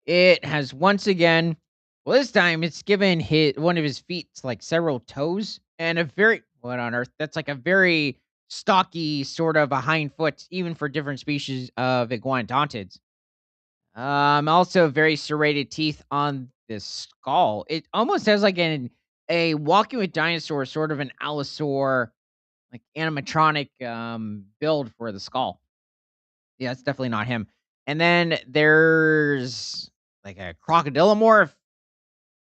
It has once again, well, this time it's given one of his feet like several toes and a very what on earth? That's like a very stocky sort of a hind foot, even for different species of iguanodontids. Also very serrated teeth on the skull. It almost has like a walking with dinosaur, sort of an allosaur, like animatronic build for the skull. Yeah, it's definitely not him. And then there's like a crocodilomorph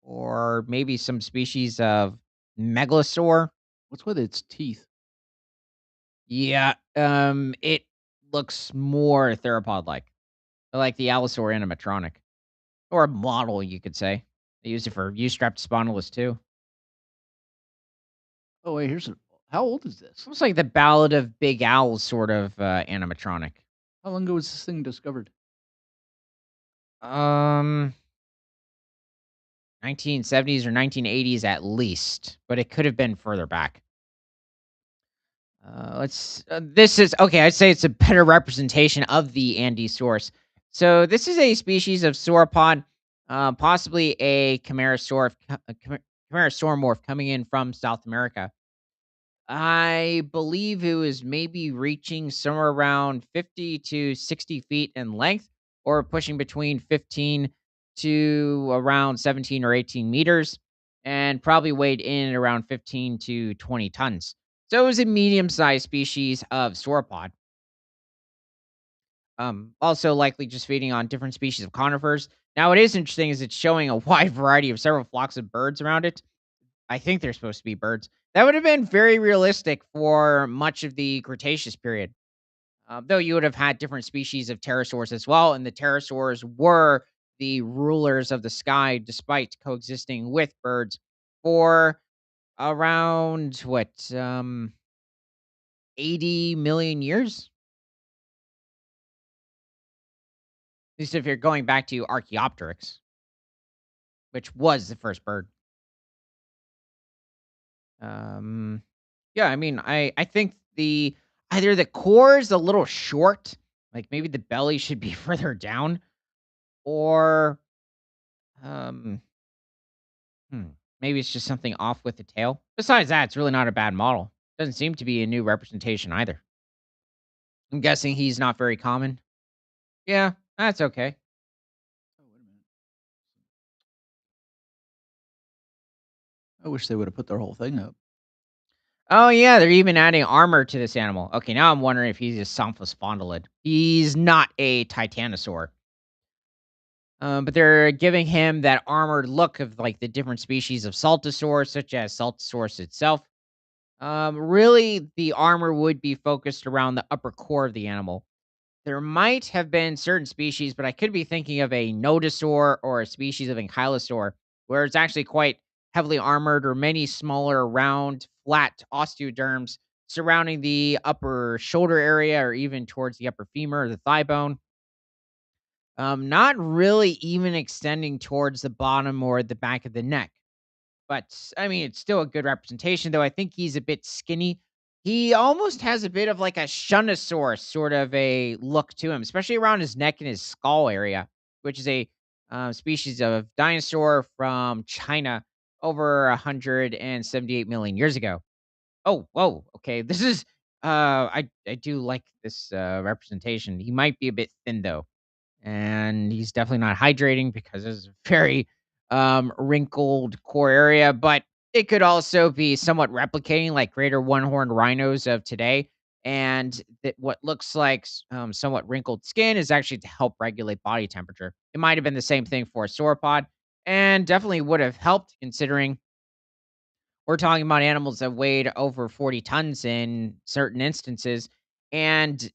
or maybe some species of megalosaur. What's with its teeth? Yeah, it looks more theropod like the Allosaur animatronic or a model, you could say. They used it for U-strapped spondylus too. Oh, wait, here's a how old is this? Almost like the Ballad of Big Owl sort of animatronic. How long ago was this thing discovered? Um, 1970s or 1980s at least, but it could have been further back. This is okay. I'd say it's a better representation of the Andesaurus. So this is a species of sauropod, possibly a chimerasauromorph coming in from South America. I believe it was maybe reaching somewhere around 50 to 60 feet in length, or pushing between 15 to around 17 or 18 meters, and probably weighed in at around 15 to 20 tons. So it was a medium sized species of sauropod. Also likely just feeding on different species of conifers. Now, what is interesting is it's showing a wide variety of several flocks of birds around it. I think they're supposed to be birds. That would have been very realistic for much of the Cretaceous period. Though you would have had different species of pterosaurs as well, and the pterosaurs were the rulers of the sky despite coexisting with birds for around 80 million years? At least if you're going back to Archaeopteryx, which was the first bird. Um, yeah, I mean, I think the either the core is a little short, like maybe the belly should be further down, or um, hmm, maybe it's just something off with the tail. Besides that, it's really not a bad model. Doesn't seem to be a new representation either. I'm guessing he's not very common. Yeah, that's okay. Oh, wait a minute. I wish they would have put their whole thing up. Oh yeah, they're even adding armor to this animal. Okay, now I'm wondering if he's a Somphosphondylid. He's not a Titanosaur. But they're giving him that armored look of like the different species of Saltosaurus, such as Saltosaurus itself. Really, the armor would be focused around the upper core of the animal. There might have been certain species, but I could be thinking of a Nodosaur or a species of Ankylosaur, where it's actually quite heavily armored, or many smaller, round, flat osteoderms surrounding the upper shoulder area, or even towards the upper femur or the thigh bone. Not really even extending towards the bottom or the back of the neck. But I mean, it's still a good representation, though I think he's a bit skinny. He almost has a bit of like a Shunosaurus sort of a look to him, especially around his neck and his skull area, which is a species of dinosaur from China over 178 million years ago. Oh, whoa, okay. This is I do like this representation. He might be a bit thin though, and he's definitely not hydrating because it's a very wrinkled core area, but it could also be somewhat replicating like greater one-horned rhinos of today, and that what looks like somewhat wrinkled skin is actually to help regulate body temperature. It might have been the same thing for a sauropod, and definitely would have helped considering we're talking about animals that weighed over 40 tons in certain instances, and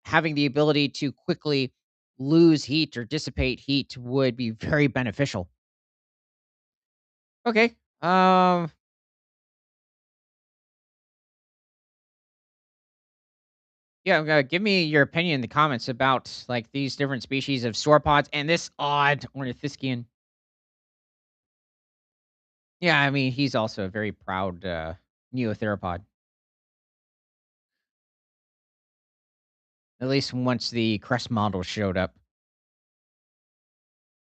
having the ability to quickly lose heat or dissipate heat would be very beneficial. Okay. Yeah, give me your opinion in the comments about like these different species of sauropods and this odd ornithischian. Yeah, I mean, he's also a very proud neotheropod. At least once the crest model showed up.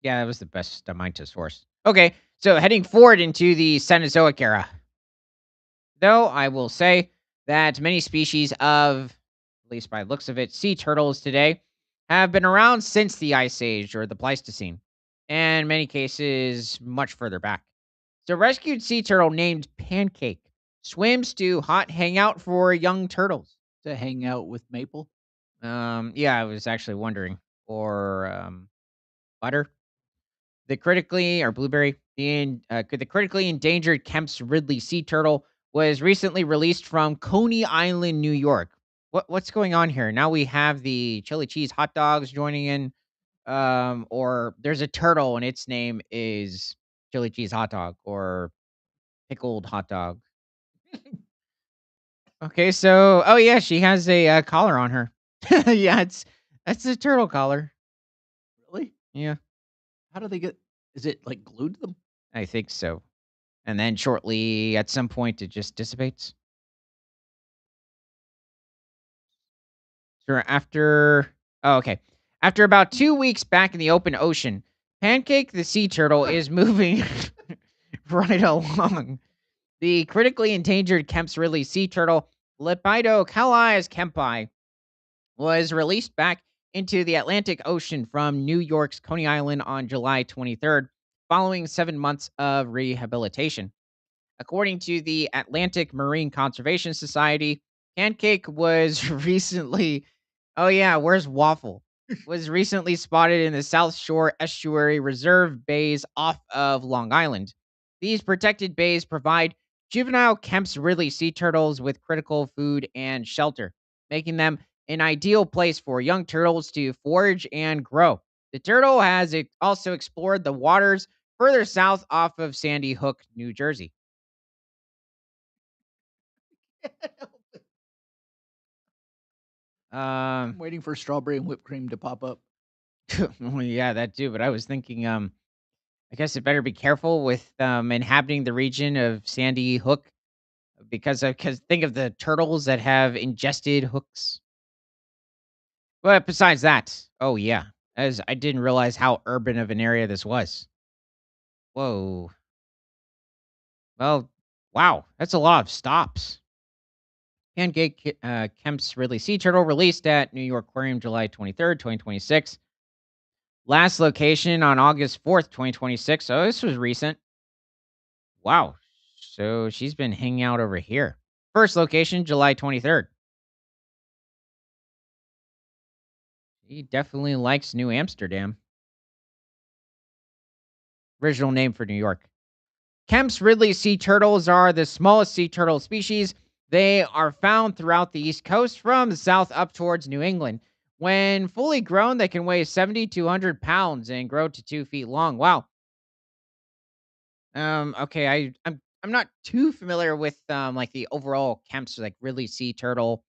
Yeah, that was the best Amyntosaurus. Okay, so heading forward into the Cenozoic era. Though I will say that many species of, at least by looks of it, sea turtles today have been around since the Ice Age or the Pleistocene, and in many cases much further back. So, rescued sea turtle named Pancake swims to hot hangout for young turtles. To hang out with Maple. Yeah, I was actually wondering, or butter. The critically or blueberry, the critically endangered Kemp's Ridley sea turtle was recently released from Coney Island, New York. What's going on here? Now we have the chili cheese hot dogs joining in, or there's a turtle and its name is chili cheese hot dog or pickled hot dog. Okay, so oh yeah, she has a collar on her. Yeah, that's a turtle collar. Really? Yeah, How do they get? Is it like glued to them? I think so. And then shortly at some point it just dissipates. Sure, okay. After about 2 weeks back in the open ocean, Pancake the sea turtle is moving right along. The critically endangered Kemp's Ridley sea turtle, Lepidocallis kempi, was released back into the Atlantic Ocean from New York's Coney Island on July 23rd, following 7 months of rehabilitation. According to the Atlantic Marine Conservation Society, Pancake was recently, oh yeah, where's Waffle? Was recently spotted in the South Shore Estuary Reserve bays off of Long Island. These protected bays provide juvenile Kemp's Ridley sea turtles with critical food and shelter, making them an ideal place for young turtles to forage and grow. The turtle has also explored the waters further south off of Sandy Hook, New Jersey. I'm waiting for strawberry and whipped cream to pop up. Well, yeah, that too. But I was thinking, I guess it better be careful with inhabiting the region of Sandy Hook because think of the turtles that have ingested hooks. But besides that, oh yeah, as I didn't realize how urban of an area this was. Whoa. Well, wow, that's a lot of stops. Pancake Kemp's Ridley Sea Turtle released at New York Aquarium July 23rd, 2026. Last location on August 4th, 2026. So this was recent. Wow. So she's been hanging out over here. First location, July 23rd. He definitely likes New Amsterdam. Original name for New York. Kemp's Ridley sea turtles are the smallest sea turtle species. They are found throughout the East Coast from the south up towards New England. When fully grown, they can weigh 70 to 100 pounds and grow to 2 feet long. Wow. Okay, I'm not too familiar with like the overall Kemp's like Ridley sea turtle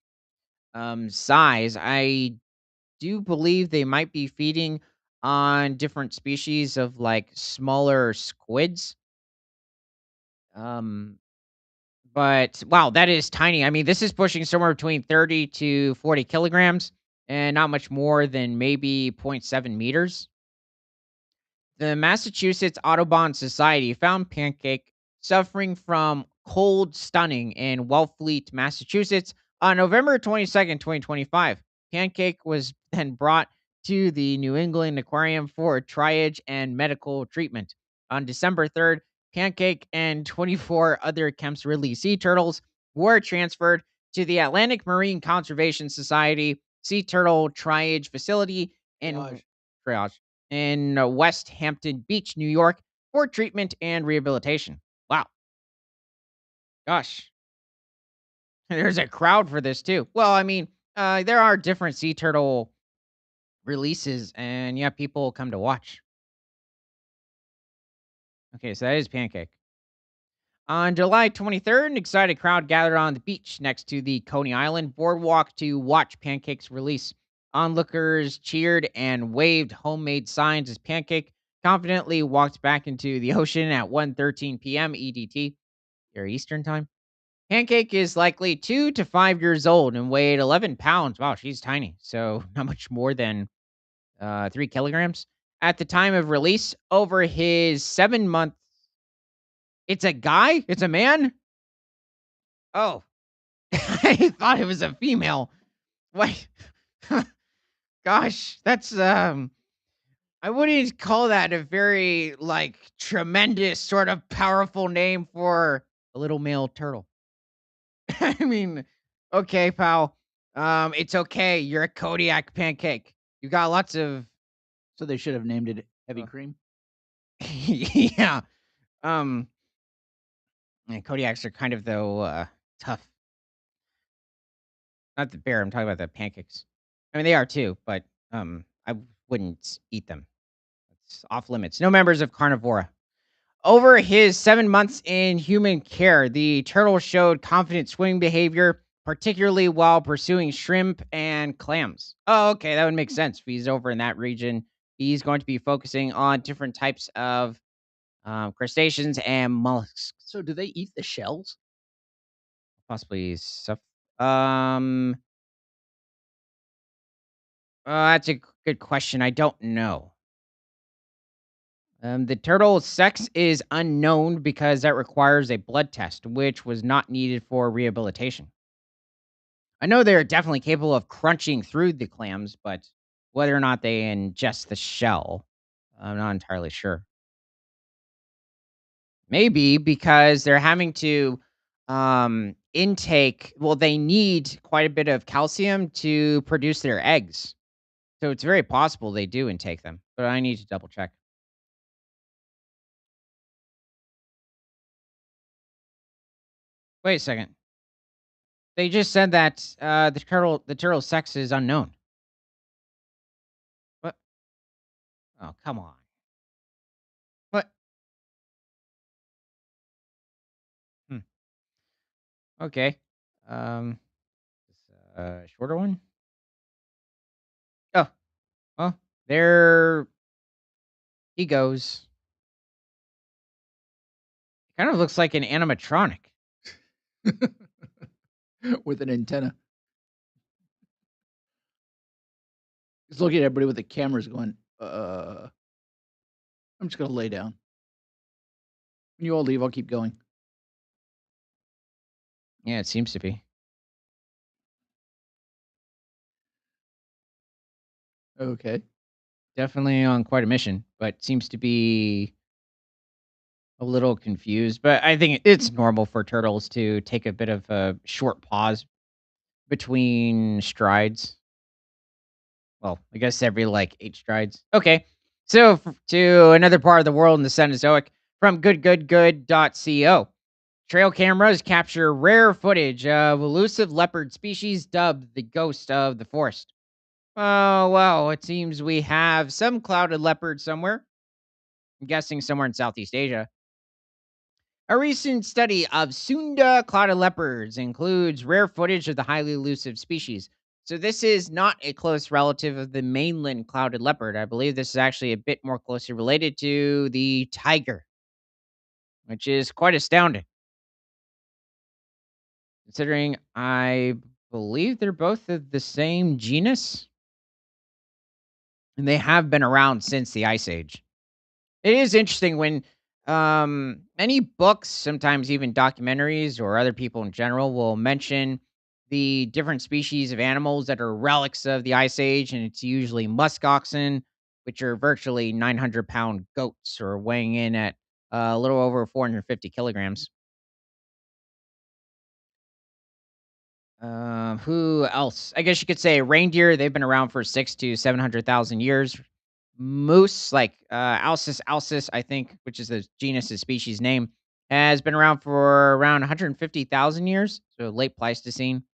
size. I do believe they might be feeding on different species of like smaller squids. Um but wow, that is tiny. I mean, this is pushing somewhere between 30 to 40 kilograms and not much more than maybe zero point 0.7 meters. The Massachusetts Audubon Society found Pancake suffering from cold stunning in Wellfleet, Massachusetts on November 22nd, 2025. Pancake was then brought to the New England Aquarium for triage and medical treatment. On December 3rd, Pancake and 24 other Kemp's Ridley sea turtles were transferred to the Atlantic Marine Conservation Society Sea Turtle Triage Facility in Triage. triage in West Hampton Beach, New York. for treatment and rehabilitation. Wow. Gosh. There's a crowd for this too. Well, I mean, there are different sea turtle releases, and yeah, people come to watch. Okay, so that is Pancake. On July 23rd, an excited crowd gathered on the beach next to the Coney Island boardwalk to watch Pancake's release. Onlookers cheered and waved homemade signs as Pancake confidently walked back into the ocean at 1:13 p.m. EDT, or Eastern Time. Pancake is likely 2 to 5 years old and weighed 11 pounds. Wow, she's tiny. So, not much more than 3 kilograms. At the time of release, over his 7 month. It's a guy? It's a man? Oh, I thought it was a female. Wait. Gosh, that's, I wouldn't call that a very, like, tremendous, sort of powerful name for a little male turtle. I mean, okay, pal. It's okay. You're a Kodiak pancake. You got lots of So they should have named it Heavy uh, Cream. yeah. Um, and Kodiaks are kind of, though, tough. Not the bear, I'm talking about the pancakes. I mean, they are too, but, I wouldn't eat them. It's off limits. No members of carnivora. Over his 7 months in human care, the turtle showed confident swimming behavior, particularly while pursuing shrimp and clams. Oh, okay, that would make sense if he's over in that region. He's going to be focusing on different types of, crustaceans and mollusks, So do they eat the shells? possibly stuff. Um, that's a good question. I don't know. The turtle's sex is unknown because that requires a blood test, which was not needed for rehabilitation. I know they're definitely capable of crunching through the clams, but whether or not they ingest the shell, I'm not entirely sure. Maybe because they're having to intake, well, they need quite a bit of calcium to produce their eggs. So it's very possible they do intake them, but I need to double check. Wait a second. They just said that the turtle's sex is unknown. What? Oh, come on. What? Hmm. Okay. Um, shorter one. Oh, well, there he goes. Kind of looks like an animatronic. With an antenna. He's looking at everybody with the cameras going, I'm just gonna lay down. When you all leave, I'll keep going. Yeah, it seems to be. Okay. Definitely on quite a mission, but seems to be a little confused. But I think it's normal for turtles to take a bit of a short pause between strides. Well, I guess every like 8 strides. Okay. So to another part of the world in the Cenozoic from goodgoodgood.co. Trail cameras capture rare footage of elusive leopard species dubbed the ghost of the forest. Oh, well, it seems we have some clouded leopard somewhere. I'm guessing somewhere in Southeast Asia. A recent study of Sunda clouded leopards includes rare footage of the highly elusive species. So this is not a close relative of the mainland clouded leopard. I believe this is actually a bit more closely related to the tiger, which is quite astounding. Considering I believe they're both of the same genus, and they have been around since the Ice Age. It is interesting when any books, sometimes even documentaries or other people in general will mention the different species of animals that are relics of the Ice Age, and it's usually musk oxen, which are virtually 900-pound goats or weighing in at a little over 450 kilograms. Who else? I guess you could say reindeer. They've been around for 6 to 700,000 years. moose, like Alcis alcis, I think, which is the genus' species name, has been around for around 150,000 years, so late Pleistocene.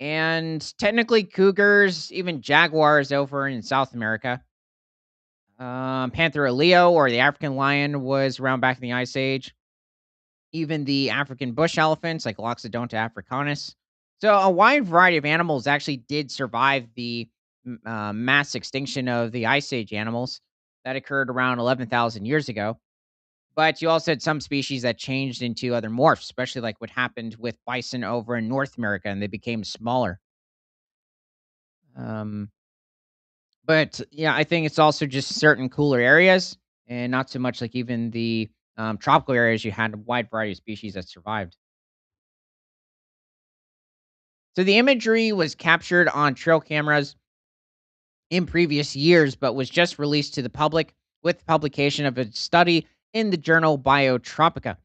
And technically, cougars, even jaguars over in South America. Panther leo, or the African lion, was around back in the Ice Age. Even the African bush elephants, like Loxodonta africanus. So a wide variety of animals actually did survive the mass extinction of the Ice Age animals that occurred around 11,000 years ago. But you also had some species that changed into other morphs, especially like what happened with bison over in North America, and they became smaller. Um, but yeah, I think it's also just certain cooler areas, and not so much like even the tropical areas. You had a wide variety of species that survived. So the imagery was captured on trail cameras in previous years, but was just released to the public with the publication of a study in the journal Biotropica.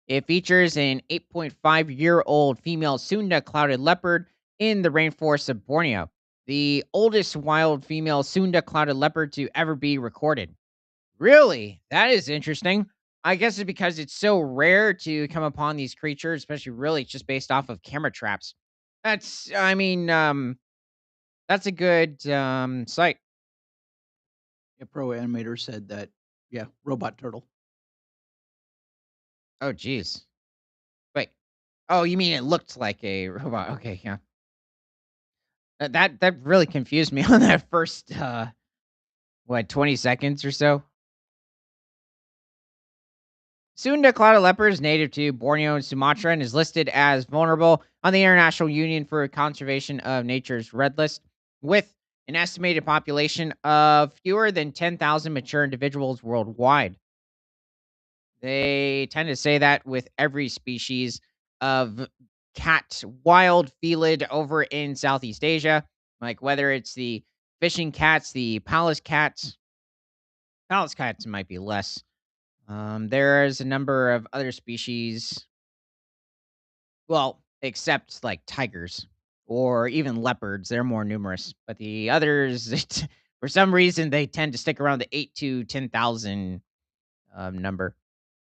It features an 8.5-year-old female Sunda clouded leopard in the rainforests of Borneo, the oldest wild female Sunda clouded leopard to ever be recorded. Really? That is interesting. I guess it's because it's so rare to come upon these creatures, especially really just based off of camera traps. That's a good site. A pro animator said that, yeah, robot turtle. Oh, geez. Wait. Oh, you mean it looked like a robot? Okay, yeah. That really confused me on that first 20 seconds or so. Sunda clouded leopard is native to Borneo and Sumatra and is listed as vulnerable on the International Union for Conservation of Nature's Red List, with an estimated population of fewer than 10,000 mature individuals worldwide. They tend to say that with every species of cat, wild felid over in Southeast Asia, like whether it's the fishing cats, the Pallas cats might be less. There's a number of other species, well, except like tigers or even leopards. They're more numerous, but the others, for some reason, they tend to stick around the 8 to 10,000 number.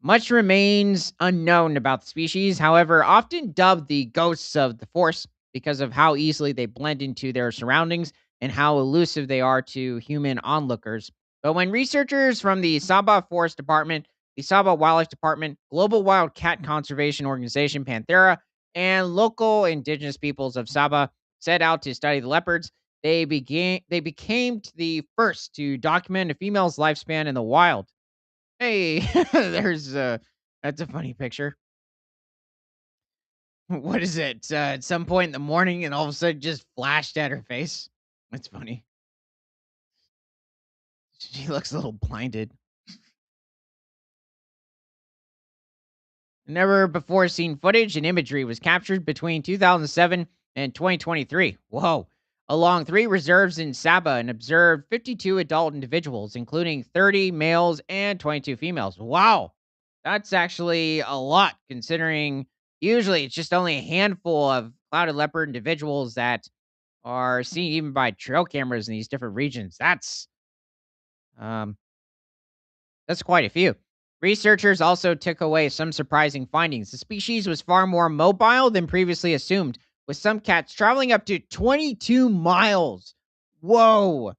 Much remains unknown about the species, however, often dubbed the ghosts of the forest because of how easily they blend into their surroundings and how elusive they are to human onlookers. But when researchers from the Sabah Forest Department, the Sabah Wildlife Department, Global Wild Cat Conservation Organization Panthera, and local indigenous peoples of Sabah set out to study the leopards, they became the first to document a female's lifespan in the wild. Hey, there's that's a funny picture. What is it? At some point in the morning and all of a sudden just flashed at her face. That's funny. She looks a little blinded. Never before seen footage and imagery was captured between 2007 and 2023. Whoa. Along three reserves in Sabah and observed 52 adult individuals, including 30 males and 22 females. Wow. That's actually a lot considering usually it's just only a handful of clouded leopard individuals that are seen even by trail cameras in these different regions. Um that's quite a few. Researchers also took away some surprising findings. The species was far more mobile than previously assumed, with some cats traveling up to 22 miles. Whoa.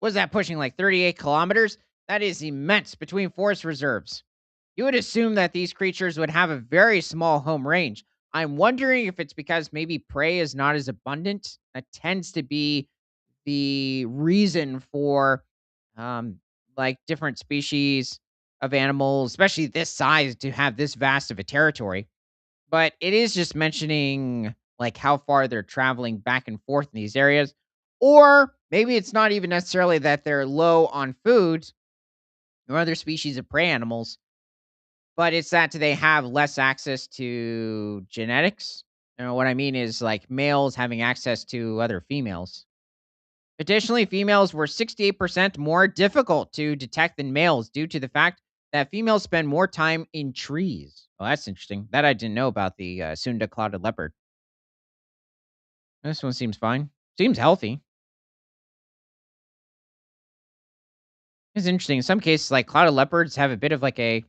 Was that pushing like 38 kilometers? That is immense between forest reserves. You would assume that these creatures would have a very small home range. I'm wondering if it's because maybe prey is not as abundant. That tends to be the reason for um like different species of animals, especially this size, to have this vast of a territory. But it is just mentioning like how far they're traveling back and forth in these areas. Or maybe it's not even necessarily that they're low on food or other species of prey animals, but it's that they have less access to genetics. What I mean is like males having access to other females. Additionally, females were 68% more difficult to detect than males due to the fact that females spend more time in trees. Oh, that's interesting. That I didn't know about the Sunda clouded leopard. This one seems fine. Seems healthy. It's interesting. In some cases, like clouded leopards have a bit of like a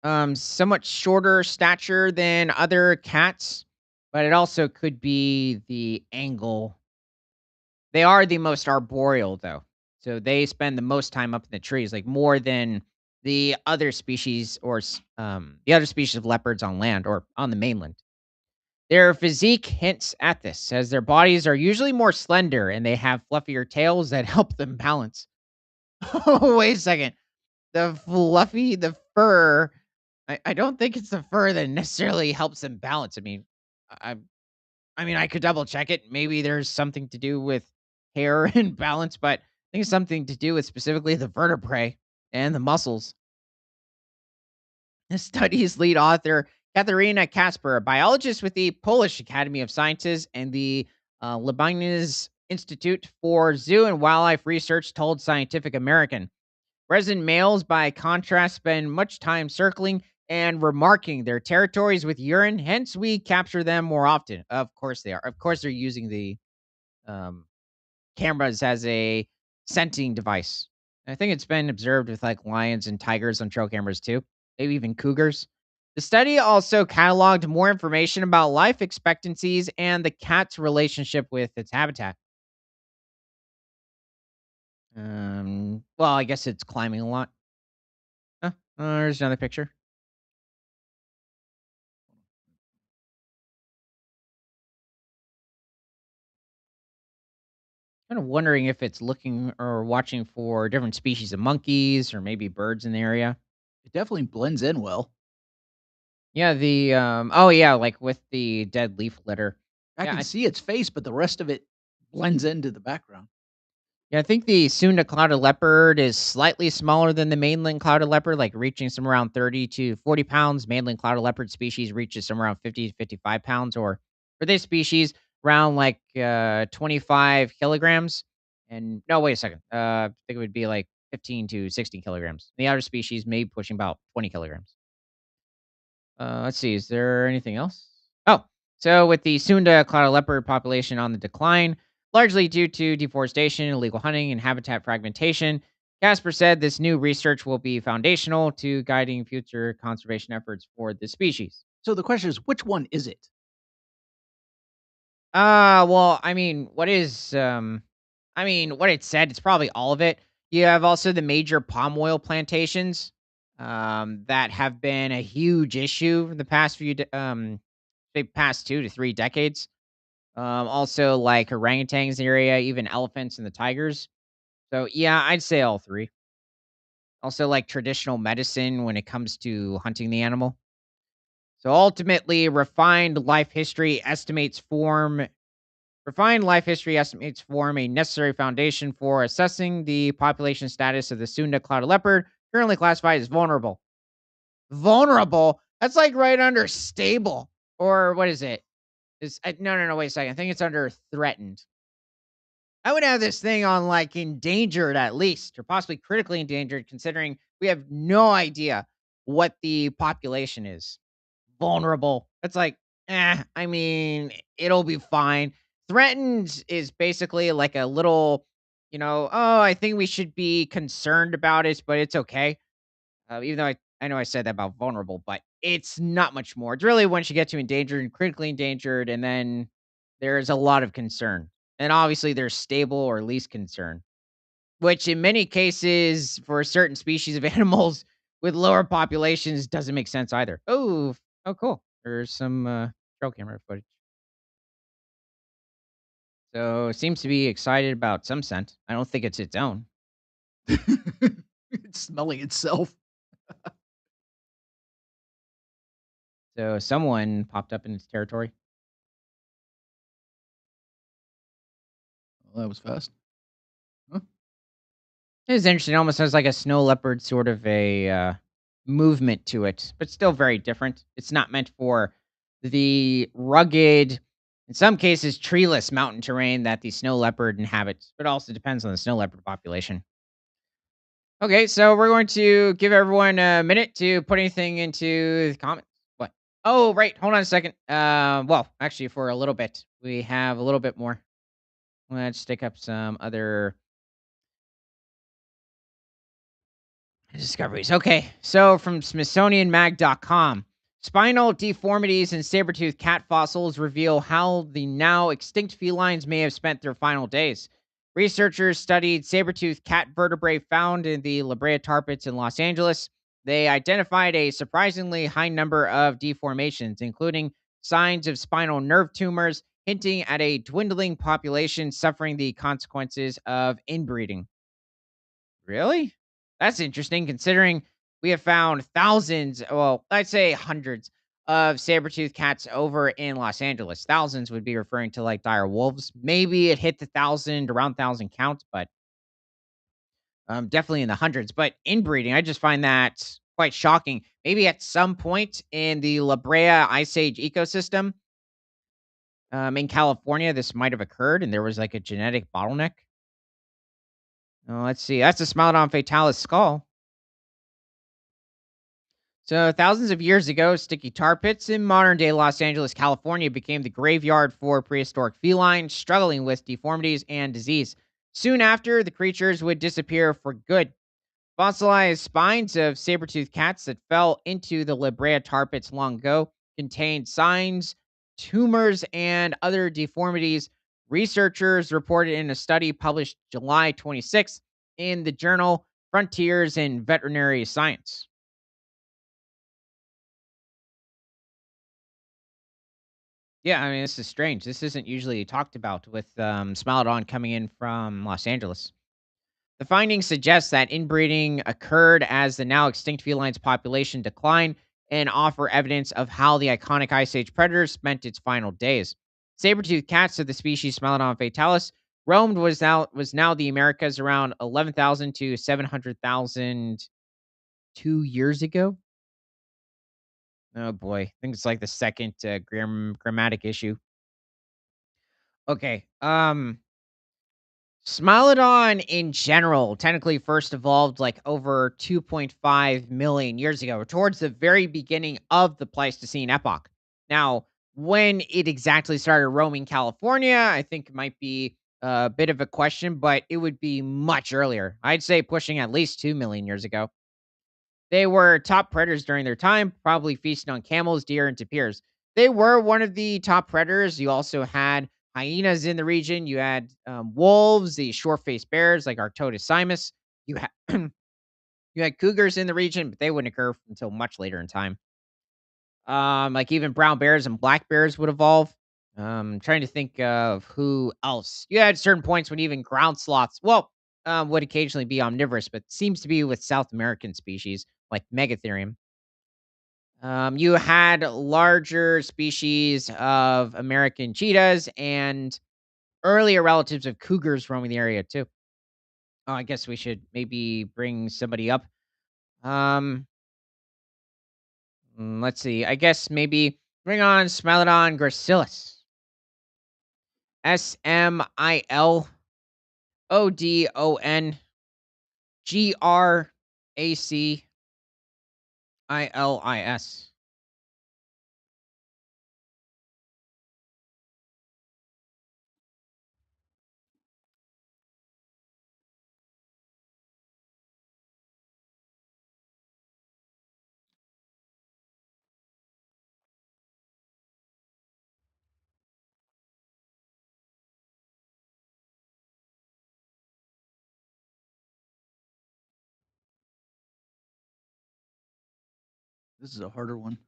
somewhat shorter stature than other cats, but it also could be the angle. They are the most arboreal though. So they spend the most time up in the trees, like more than the other species the other species of leopards on land or on the mainland. Their physique hints at this, as their bodies are usually more slender and they have fluffier tails that help them balance. Oh, wait a second. The fur, I don't think it's the fur that necessarily helps them balance. I I mean, I could double check it. Maybe there's something to do with hair and balance, but I think it's something to do with specifically the vertebrae and the muscles. The study's lead author, Katharina Kasper, a biologist with the Polish Academy of Sciences and the Leibniz Institute for Zoo and Wildlife Research, told Scientific American. Resident males, by contrast, spend much time circling and remarking their territories with urine. Hence, we capture them more often. Of course, they are. Of course, they're using the um, cameras as a scenting device. I think it's been observed with like lions and tigers on trail cameras too, maybe even cougars. The study also cataloged more information about life expectancies and the cat's relationship with its habitat. Well, I guess it's climbing a lot. There's another picture. Kind of wondering if it's looking or watching for different species of monkeys or maybe birds in the area. It definitely blends in well. Yeah, oh yeah, like with the dead leaf litter. I Yeah, can see its face, but the rest of it blends into the background. yeah, I think the Sunda clouded leopard is slightly smaller than the mainland clouded leopard, like reaching somewhere around 30 to 40 pounds. Mainland clouded leopard species reaches somewhere around 50 to 55 pounds, or for this species, around like 25 kilograms. And no, wait a second. I think it would be like 15 to 16 kilograms. The other species may be pushing about 20 kilograms. Let's see. Is there anything else? Oh, so with the Sunda clouded leopard population on the decline, largely due to deforestation, illegal hunting, and habitat fragmentation, Casper said this new research will be foundational to guiding future conservation efforts for the species. So the question is, which one is it? Well, what it said, it's probably all of it. You have also the major palm oil plantations, that have been a huge issue in the past the past 2 to 3 decades. Also like orangutans in the area, even elephants and the tigers. So yeah, I'd say all 3. Also like traditional medicine when it comes to hunting the animal. So ultimately, refined life history estimates form a necessary foundation for assessing the population status of the Sunda clouded leopard, currently classified as vulnerable. Vulnerable? That's like right under stable. Or what is it? No, no, no, wait a second. I think it's under threatened. I would have this thing on like endangered at least, or possibly critically endangered, considering we have no idea what the population is. Vulnerable. It's like, it'll be fine. Threatened is basically like a little, oh, I think we should be concerned about it, but it's okay. Even though I know I said that about vulnerable, but it's not much more. It's really once you get to endangered and critically endangered, and then there's a lot of concern. And obviously there's stable or least concern, which in many cases for certain species of animals with lower populations doesn't make sense either. Oh, cool. There's some trail camera footage. So it seems to be excited about some scent. I don't think it's its own. It's smelling itself. So someone popped up in its territory. Well, that was fast. Huh? It's interesting. It almost has like a snow leopard sort of a movement to it, but still very different. It's not meant for the rugged, in some cases, treeless mountain terrain that the snow leopard inhabits, but also depends on the snow leopard population. Okay, so we're going to give everyone a minute to put anything into the comments. What? Oh, right. Hold on a second. Well, actually, for a little bit, we have a little bit more. Let's stick up some other Discoveries. Okay. So from SmithsonianMag.com, spinal deformities in saber-toothed cat fossils reveal how the now extinct felines may have spent their final days. Researchers studied saber-toothed cat vertebrae found in the La Brea tar pits in Los Angeles. They identified a surprisingly high number of deformations, including signs of spinal nerve tumors, hinting at a dwindling population suffering the consequences of inbreeding. Really? That's interesting considering we have found thousands, well, I'd say hundreds of saber-toothed cats over in Los Angeles. Thousands would be referring to like dire wolves. Maybe it hit the thousand, around thousand count, but definitely in the hundreds. But inbreeding, I just find that quite shocking. Maybe at some point in the La Brea Ice Age ecosystem in California, this might have occurred and there was like a genetic bottleneck. Let's see. That's a Smilodon fatalis skull. So, thousands of years ago, sticky tar pits in modern day Los Angeles, California became the graveyard for prehistoric felines struggling with deformities and disease. Soon after, the creatures would disappear for good. Fossilized spines of saber-toothed cats that fell into the La Brea tar pits long ago contained signs, tumors, and other deformities. Researchers reported in a study published July 26th in the journal Frontiers in Veterinary Science. Yeah, I mean, this is strange. This isn't usually talked about with Smilodon coming in from Los Angeles. The findings suggest that inbreeding occurred as the now extinct feline's population declined and offer evidence of how the iconic Ice Age predator spent its final days. Saber-toothed cats of the species Smilodon fatalis roamed was now the Americas around 11,000 to 700,000 2 years ago. Oh boy, I think it's like the second grammatic issue. Okay. Smilodon in general technically first evolved like over 2.5 million years ago, towards the very beginning of the Pleistocene epoch. Now, when it exactly started roaming California, I think it might be a bit of a question, but it would be much earlier. I'd say pushing at least 2 million years ago. They were top predators during their time, probably feasting on camels, deer, and tapirs. They were one of the top predators. You also had hyenas in the region. You had wolves, the short-faced bears like Arctodus simus. You had you had cougars in the region, but they wouldn't occur until much later in time. Like even brown bears and black bears would evolve. Trying to think of who else. You had certain points when even ground sloths, well, would occasionally be omnivorous, but seems to be with South American species like Megatherium. You had larger species of American cheetahs and earlier relatives of cougars roaming the area too. Oh, I guess we should maybe bring somebody up. Um, let's see. I guess maybe bring on Smilodon gracilis. Smilodon gracilis. This is a harder one.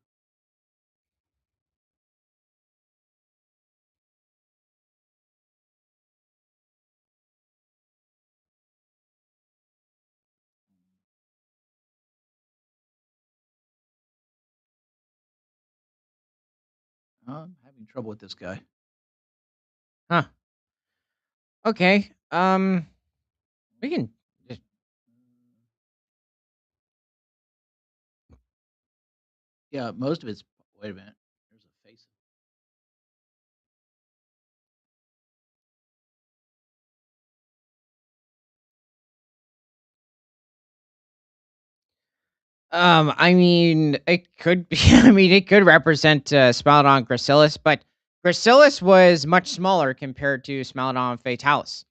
I'm having trouble with this guy. Huh. Okay. We can just Yeah, most of it's. Wait a minute. There's a face. I mean, it could be. I mean, it could represent Smilodon gracilis, but gracilis was much smaller compared to Smilodon fatalis.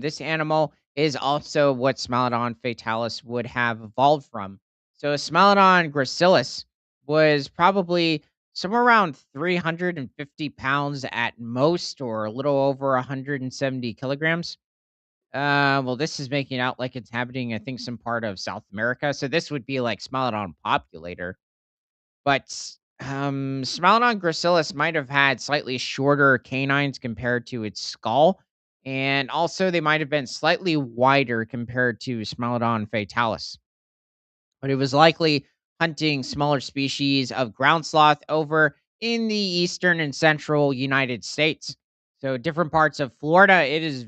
This animal is also what Smilodon fatalis would have evolved from. So Smilodon gracilis was probably somewhere around 350 pounds at most, or a little over 170 kilograms. Well, this is making it out like it's inhabiting, I think, some part of South America. So this would be like Smilodon populator. But Smilodon gracilis might have had slightly shorter canines compared to its skull, and also they might have been slightly wider compared to Smilodon fatalis. But it was likely hunting smaller species of ground sloth over in the eastern and central United States. So different parts of Florida, it is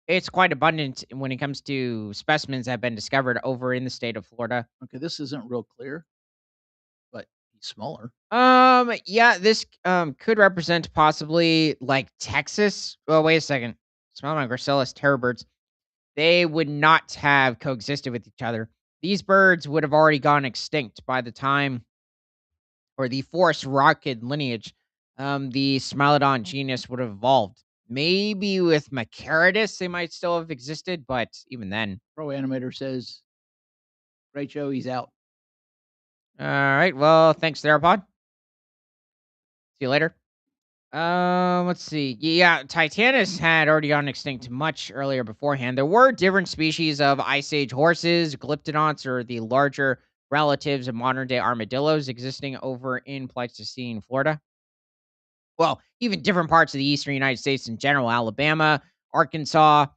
it's quite abundant when it comes to specimens that have been discovered over in the state of Florida. Okay, this isn't real clear, but he's smaller. Yeah, this could represent possibly like Texas. Well, wait a second. Smell gracilis terror birds. They would not have coexisted with each other. These birds would have already gone extinct by the time, or the forest rocket lineage, the Smilodon genus would have evolved. Maybe with Macarius, they might still have existed, but even then. Pro Animator says, "Great show, he's out." All right. Well, thanks, Theropod. See you later. Let's see. Yeah, Titanus had already gone extinct much earlier beforehand. There were different species of Ice Age horses, glyptodonts, or the larger relatives of modern day armadillos existing over in Pleistocene, Florida. Well, even different parts of the eastern United States in general, Alabama, Arkansas,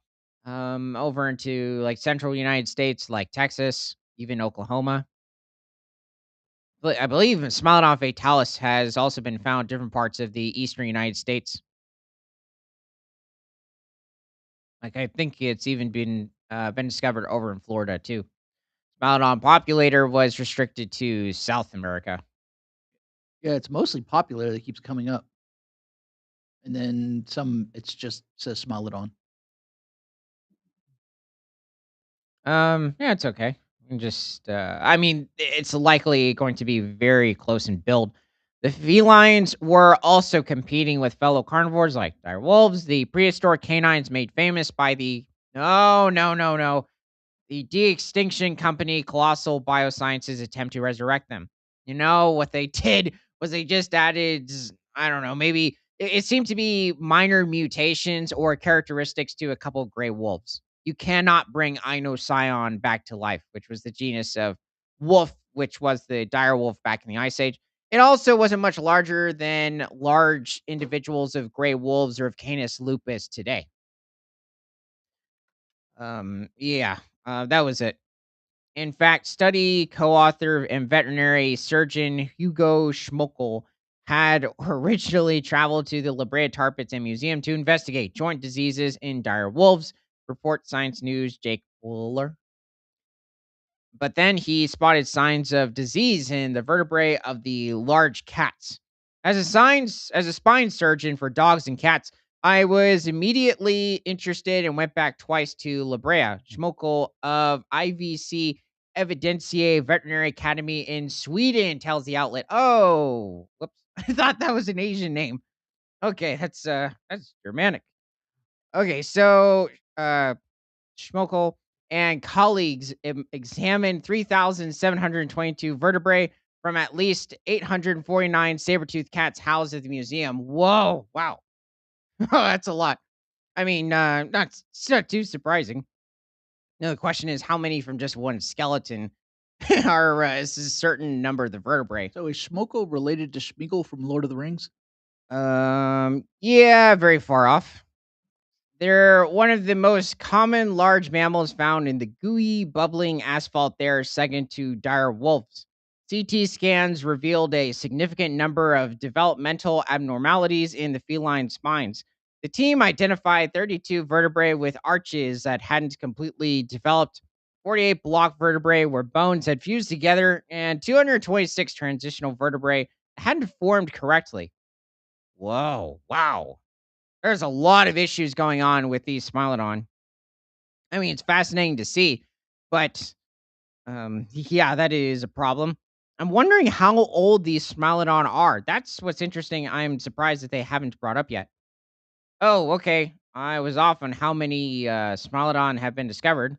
over into like central United States, like Texas, even Oklahoma. But I believe Smilodon fatalis has also been found in different parts of the eastern United States. Like, I think it's even been discovered over in Florida too. Smilodon populator was restricted to South America. Yeah, it's mostly popular that keeps coming up, and then some. It's just says Smilodon. Yeah, it's okay. Just, I mean, it's likely going to be very close in build. The felines were also competing with fellow carnivores like dire wolves, the prehistoric canines made famous by the no, the de-extinction company Colossal Biosciences attempt to resurrect them. You know, what they did was they just added, I don't know, maybe it seemed to be minor mutations or characteristics to a couple of gray wolves. You cannot bring Inoscion back to life, which was the genus of wolf, which was the dire wolf back in the Ice Age. It also wasn't much larger than large individuals of gray wolves or of Canis lupus today. Yeah, that was it. In fact, study co-author and veterinary surgeon Hugo Schmokel had originally traveled to the La Brea Tar Pits and Museum to investigate joint diseases in dire wolves, report Science News Jake Fuller. But then he spotted signs of disease in the vertebrae of the large cats. As a spine surgeon for dogs and cats, I was immediately interested and went back twice to La Brea. Schmokel of IVC Evidentiae Veterinary Academy in Sweden tells the outlet. Oh, whoops. I thought that was an Asian name. Okay, that's Germanic. Okay, so Schmokel and colleagues examined 3,722 vertebrae from at least 849 saber-toothed cats housed at the museum. Whoa, wow. Oh, that's a lot. I mean, it's not too surprising. Now, the question is how many from just one skeleton are is a certain number of the vertebrae. So is Schmoko related to Schmeagol from Lord of the Rings? Yeah, very far off. They're one of the most common large mammals found in the gooey, bubbling asphalt there, second to dire wolves. CT scans revealed a significant number of developmental abnormalities in the feline spines. The team identified 32 vertebrae with arches that hadn't completely developed, 48 block vertebrae where bones had fused together, and 226 transitional vertebrae hadn't formed correctly. Whoa, wow. There's a lot of issues going on with these Smilodon. I mean, it's fascinating to see, but yeah, that is a problem. I'm wondering how old these Smilodon are. That's what's interesting. I'm surprised that they haven't brought up yet. Oh, okay. I was off on how many Smilodon have been discovered,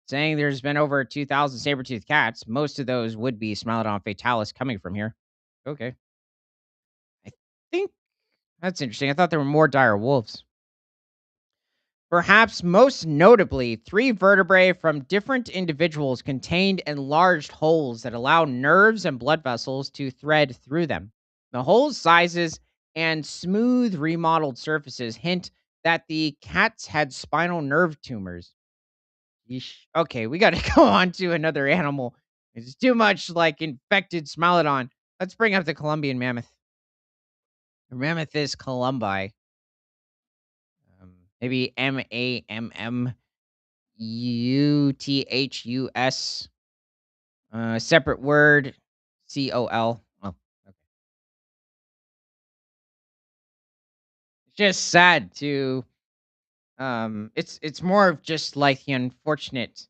saying there's been over 2,000 saber-toothed cats. Most of those would be Smilodon fatalis coming from here. Okay. I think that's interesting. I thought there were more dire wolves. Perhaps most notably, three vertebrae from different individuals contained enlarged holes that allow nerves and blood vessels to thread through them. The holes' sizes and smooth remodeled surfaces hint that the cats had spinal nerve tumors. Yeesh. Okay, we got to go on to another animal. It's too much like infected Smilodon. Let's bring up the Columbian mammoth. The Mammothus columbi. Maybe Mammuthus. Separate word, Col. Oh, okay. It's just sad to. It's more of just like the unfortunate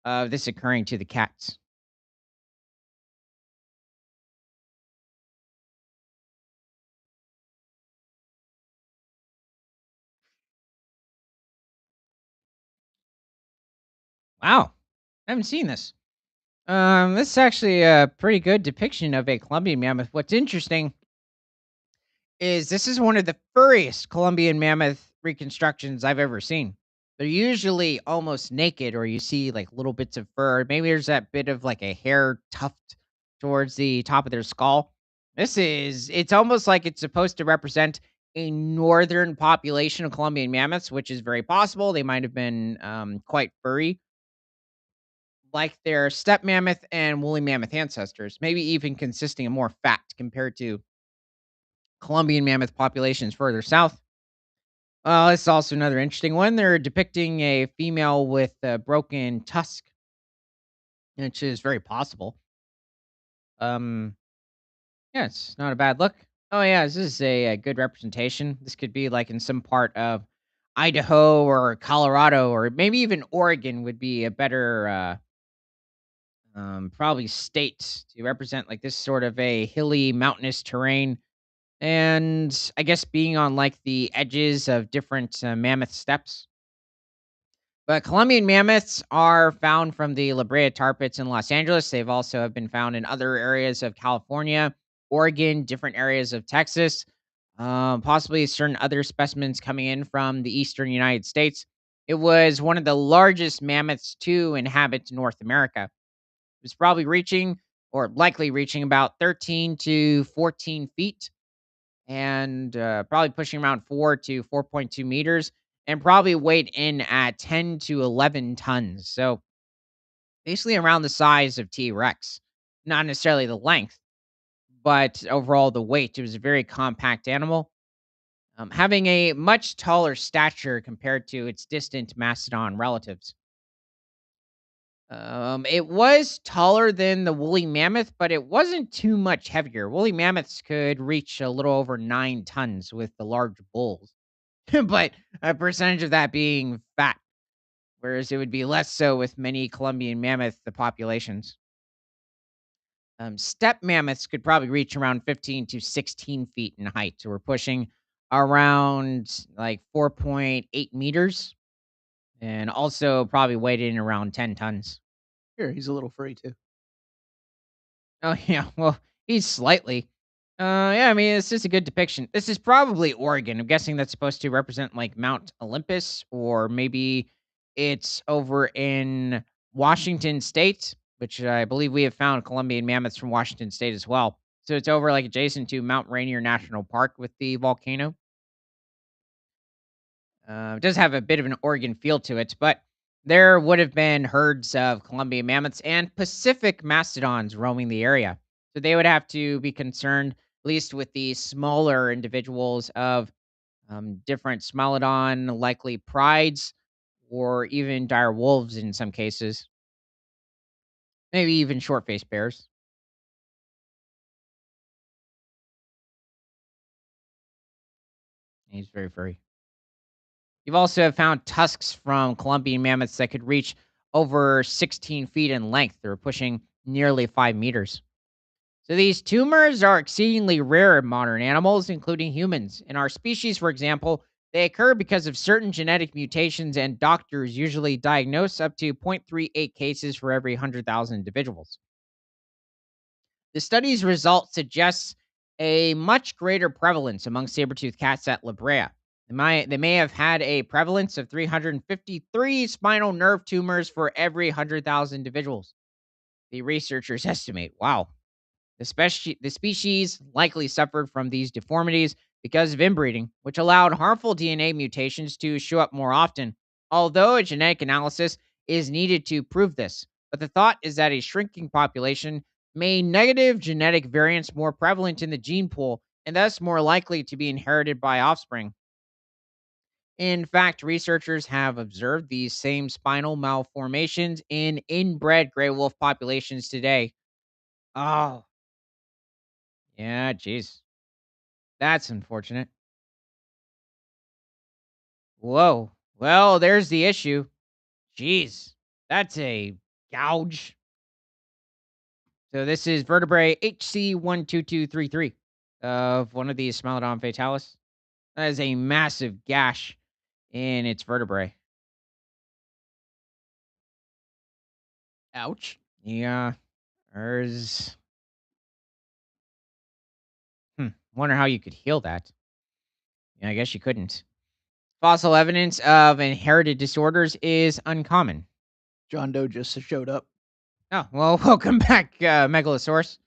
of this occurring to the cats. Wow, I haven't seen this. This is actually a pretty good depiction of a Columbian mammoth. What's interesting is this is one of the furriest Columbian mammoth reconstructions I've ever seen. They're usually almost naked, or you see like little bits of fur. Maybe there's that bit of like a hair tuft towards the top of their skull. It's almost like it's supposed to represent a northern population of Columbian mammoths, which is very possible. They might have been quite furry, like their steppe mammoth and woolly mammoth ancestors, maybe even consisting of more fat compared to Columbian mammoth populations further south. This is also another interesting one. They're depicting a female with a broken tusk, which is very possible. Um, yeah, it's not a bad look. Oh yeah, this is a good representation. This could be like in some part of Idaho or Colorado or maybe even Oregon would be a better probably state to represent like this sort of a hilly mountainous terrain. And I guess being on like the edges of different mammoth steppes. But Columbian mammoths are found from the La Brea tar pits in Los Angeles. They've also have been found in other areas of California, Oregon, different areas of Texas, possibly certain other specimens coming in from the eastern United States. It was one of the largest mammoths to inhabit North America. It was probably reaching, or likely reaching, about 13 to 14 feet, and probably pushing around 4 to 4.2 meters, and probably weighed in at 10 to 11 tons. So basically around the size of T Rex. Not necessarily the length, but overall the weight. It was a very compact animal, having a much taller stature compared to its distant mastodon relatives. It was taller than the woolly mammoth, but it wasn't too much heavier. Woolly mammoths could reach a little over 9 tons with the large bulls, but a percentage of that being fat, whereas it would be less so with many Columbian mammoth the populations. Steppe mammoths could probably reach around 15 to 16 feet in height, so we're pushing around like 4.8 meters, and also probably weighed in around 10 tons. Here, he's a little furry too. Oh, yeah, well, he's slightly. Yeah, I mean, it's just a good depiction. This is probably Oregon. I'm guessing that's supposed to represent, like, Mount Olympus, or maybe it's over in Washington State, which I believe we have found Columbian mammoths from Washington State as well. So it's over, like, adjacent to Mount Rainier National Park with the volcano. It does have a bit of an Oregon feel to it, but there would have been herds of Columbian mammoths and Pacific mastodons roaming the area. So they would have to be concerned, at least with the smaller individuals of different Smilodon, likely prides, or even dire wolves in some cases. Maybe even short faced bears. He's very furry. You've also found tusks from Columbian mammoths that could reach over 16 feet in length. They're pushing nearly 5 meters. So these tumors are exceedingly rare in modern animals, including humans. In our species, for example, They occur because of certain genetic mutations, and doctors usually diagnose up to 0.38 cases for every 100,000 individuals. The study's results suggests a much greater prevalence among saber-toothed cats at La Brea. They may have had a prevalence of 353 spinal nerve tumors for every 100,000 individuals. The researchers estimate. Wow. The species likely suffered from these deformities because of inbreeding, which allowed harmful DNA mutations to show up more often, although a genetic analysis is needed to prove this. But the thought is that a shrinking population made negative genetic variants more prevalent in the gene pool and thus more likely to be inherited by offspring. In fact, researchers have observed these same spinal malformations in inbred gray wolf populations today. Oh, yeah, geez. That's unfortunate. Whoa. Well, there's the issue. Jeez. That's a gouge. So this is vertebrae HC12233 of one of these Smilodon fatalis. That is a massive gash in its vertebrae. Ouch. Yeah. There's wonder how you could heal that. Yeah, I guess you couldn't. Fossil evidence of inherited disorders is uncommon. John Doe just showed up. Oh, well, welcome back, Megalosaurus.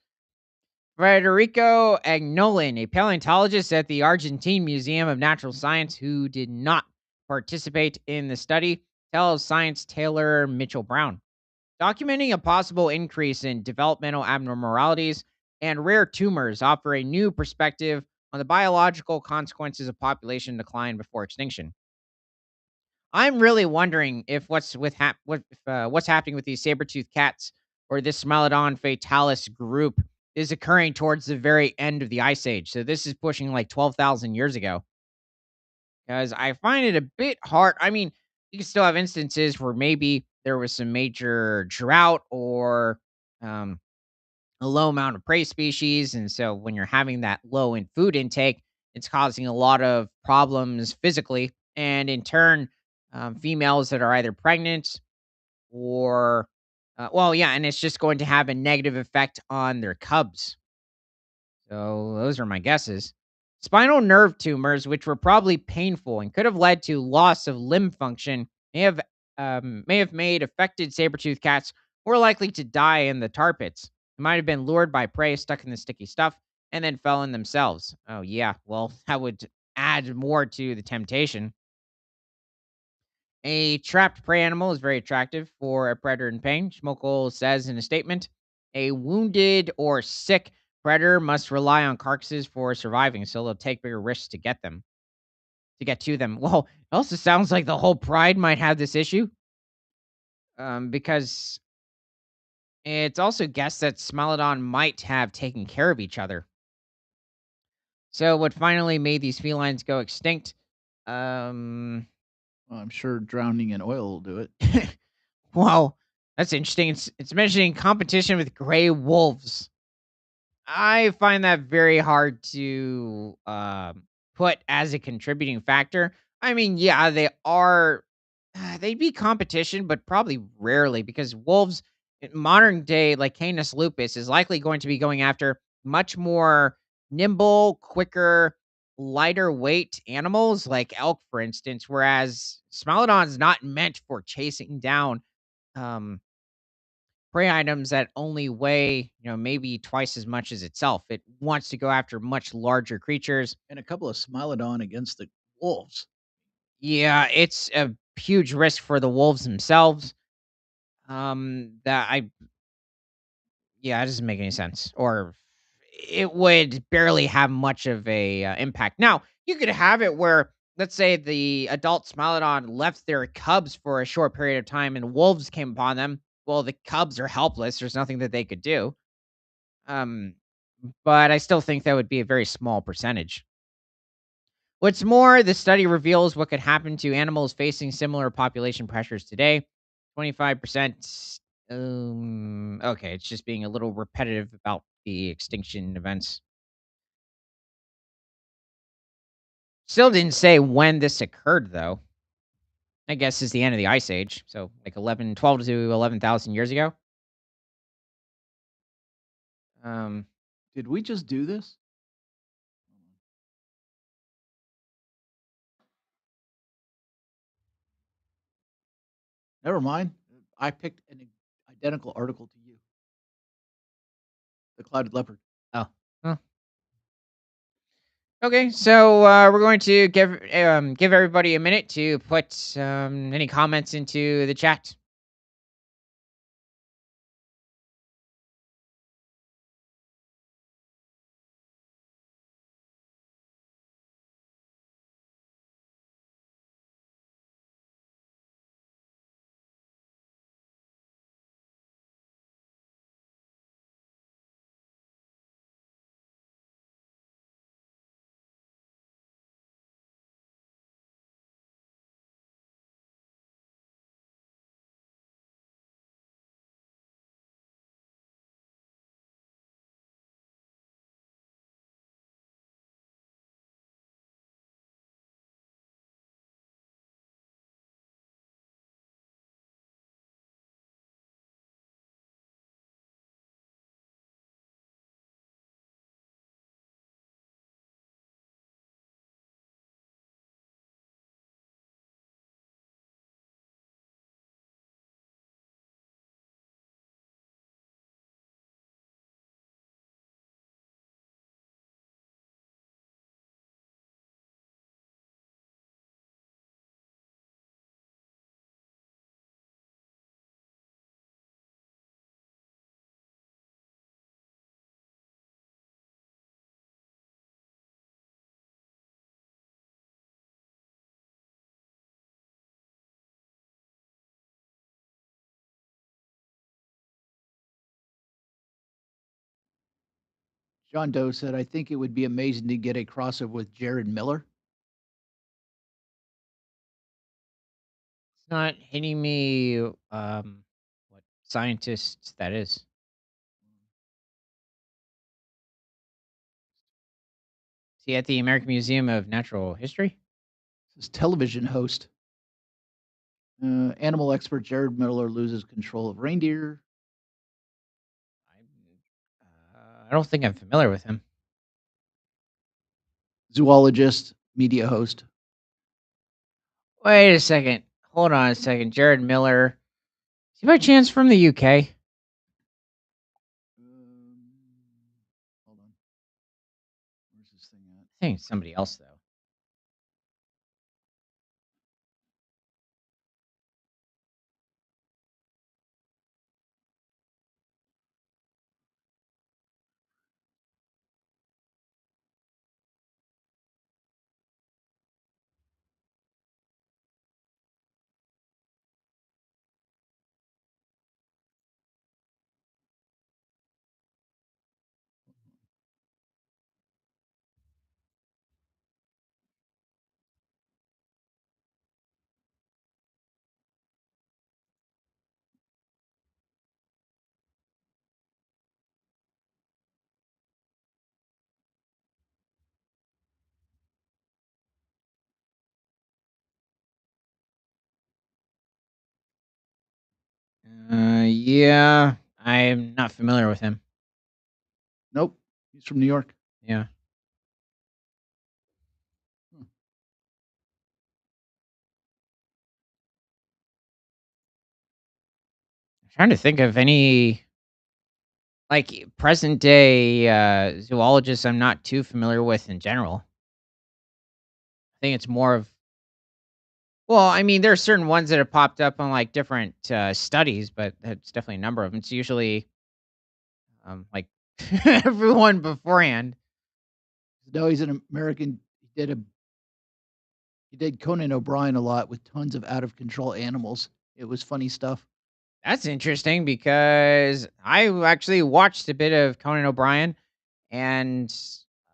Federico Agnolin, a paleontologist at the Argentine Museum of Natural Science who did not participate in the study, tells Science Taylor Mitchell Brown. Documenting a possible increase in developmental abnormalities and rare tumors offer a new perspective on the biological consequences of population decline before extinction. I'm really wondering if what's happening with these saber-toothed cats or this Smilodon fatalis group is occurring towards the very end of the ice age. So this is pushing like 12,000 years ago. Because I find it a bit hard. I mean, you can still have instances where maybe there was some major drought or um, a low amount of prey species, and so when you're having that low in food intake, it's causing a lot of problems physically, and in turn, females that are either pregnant or, well, yeah, and it's just going to have a negative effect on their cubs. So those are my guesses. Spinal nerve tumors, which were probably painful and could have led to loss of limb function, may have made affected saber-toothed cats more likely to die in the tar pits. They might have been lured by prey stuck in the sticky stuff and then fell in themselves. Oh yeah, well that would add more to the temptation. A trapped prey animal is very attractive for a predator in pain. Schmokel says in a statement, a wounded or sick predator must rely on carcasses for surviving, so they'll take bigger risks to get to them. Well, it also sounds like the whole pride might have this issue, because it's also guessed that Smilodon might have taken care of each other. So what finally made these felines go extinct? Um, Well, I'm sure drowning in oil will do it. Wow, that's interesting. It's mentioning competition with gray wolves. I find that very hard to put as a contributing factor. I mean, yeah, they are. They'd be competition, but probably rarely because wolves in modern day, like Canis lupus, is likely going to be going after much more nimble, quicker, lighter weight animals like elk, for instance. Whereas Smilodon's not meant for chasing down um, prey items that only weigh, maybe twice as much as itself. It wants to go after much larger creatures. And a couple of Smilodon against the wolves. Yeah, it's a huge risk for the wolves themselves. That I Yeah, it doesn't make any sense. Or it would barely have much of a impact. Now, you could have it where, let's say, the adult Smilodon left their cubs for a short period of time and wolves came upon them. Well, the cubs are helpless. There's nothing that they could do. Um, but I still think that would be a very small percentage. What's more, the study reveals what could happen to animals facing similar population pressures today. 25%. Okay, it's just being a little repetitive about the extinction events. Still didn't say when this occurred, though. I guess is the end of the Ice Age, so like 12 to 11,000 years ago. Um, Did we just do this? Never mind. I picked an identical article to you. The clouded leopard. oh, well, okay. So we're going to give everybody a minute to put any comments into the chat. John Doe said, I think it would be amazing to get a crossover with Jared Miller. It's not hitting me. What scientist that is? Is he at the American Museum of Natural History? This television host. Animal expert Jared Miller loses control of reindeer. I don't think I'm familiar with him. Zoologist, media host. Wait a second. Hold on a second. Jared Miller. Is he by chance from the UK? Hold on. Where's this thing at? I think it's somebody else though. Yeah, I'm not familiar with him. Nope. He's from New York. Yeah. Hmm. I'm trying to think of any like present day zoologists I'm not too familiar with in general. I think it's more of well, I mean, there are certain ones that have popped up on like different studies, but it's definitely a number of them. It's usually like everyone beforehand. No, he's an American. He did Conan O'Brien a lot with tons of out of control animals. It was funny stuff. That's interesting because I actually watched a bit of Conan O'Brien, and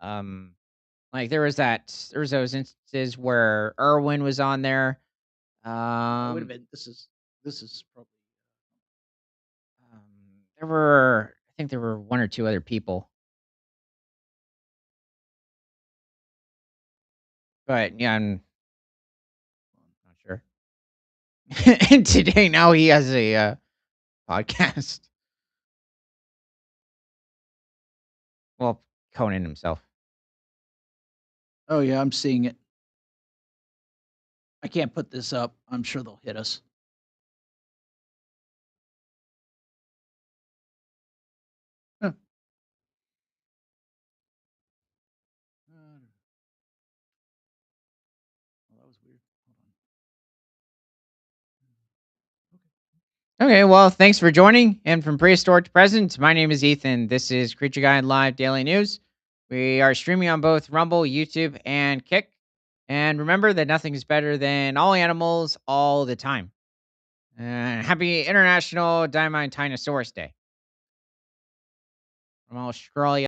um, like there was those instances where Irwin was on there. It would have Um, been. This is probably there were I think there were one or two other people. But yeah, I'm not sure. And today now he has a podcast. Well, Conan himself. Oh yeah, I'm seeing it. I can't put this up. I'm sure they'll hit us. Huh. Well, that was weird. Hold on. Okay, well, thanks for joining. And from prehistoric to present, my name is Ethan. This is Creature Guide Live Daily News. We are streaming on both Rumble, YouTube, and Kick. And remember that nothing is better than all animals all the time. Happy International Diamond Dinosaurus Day from Australia.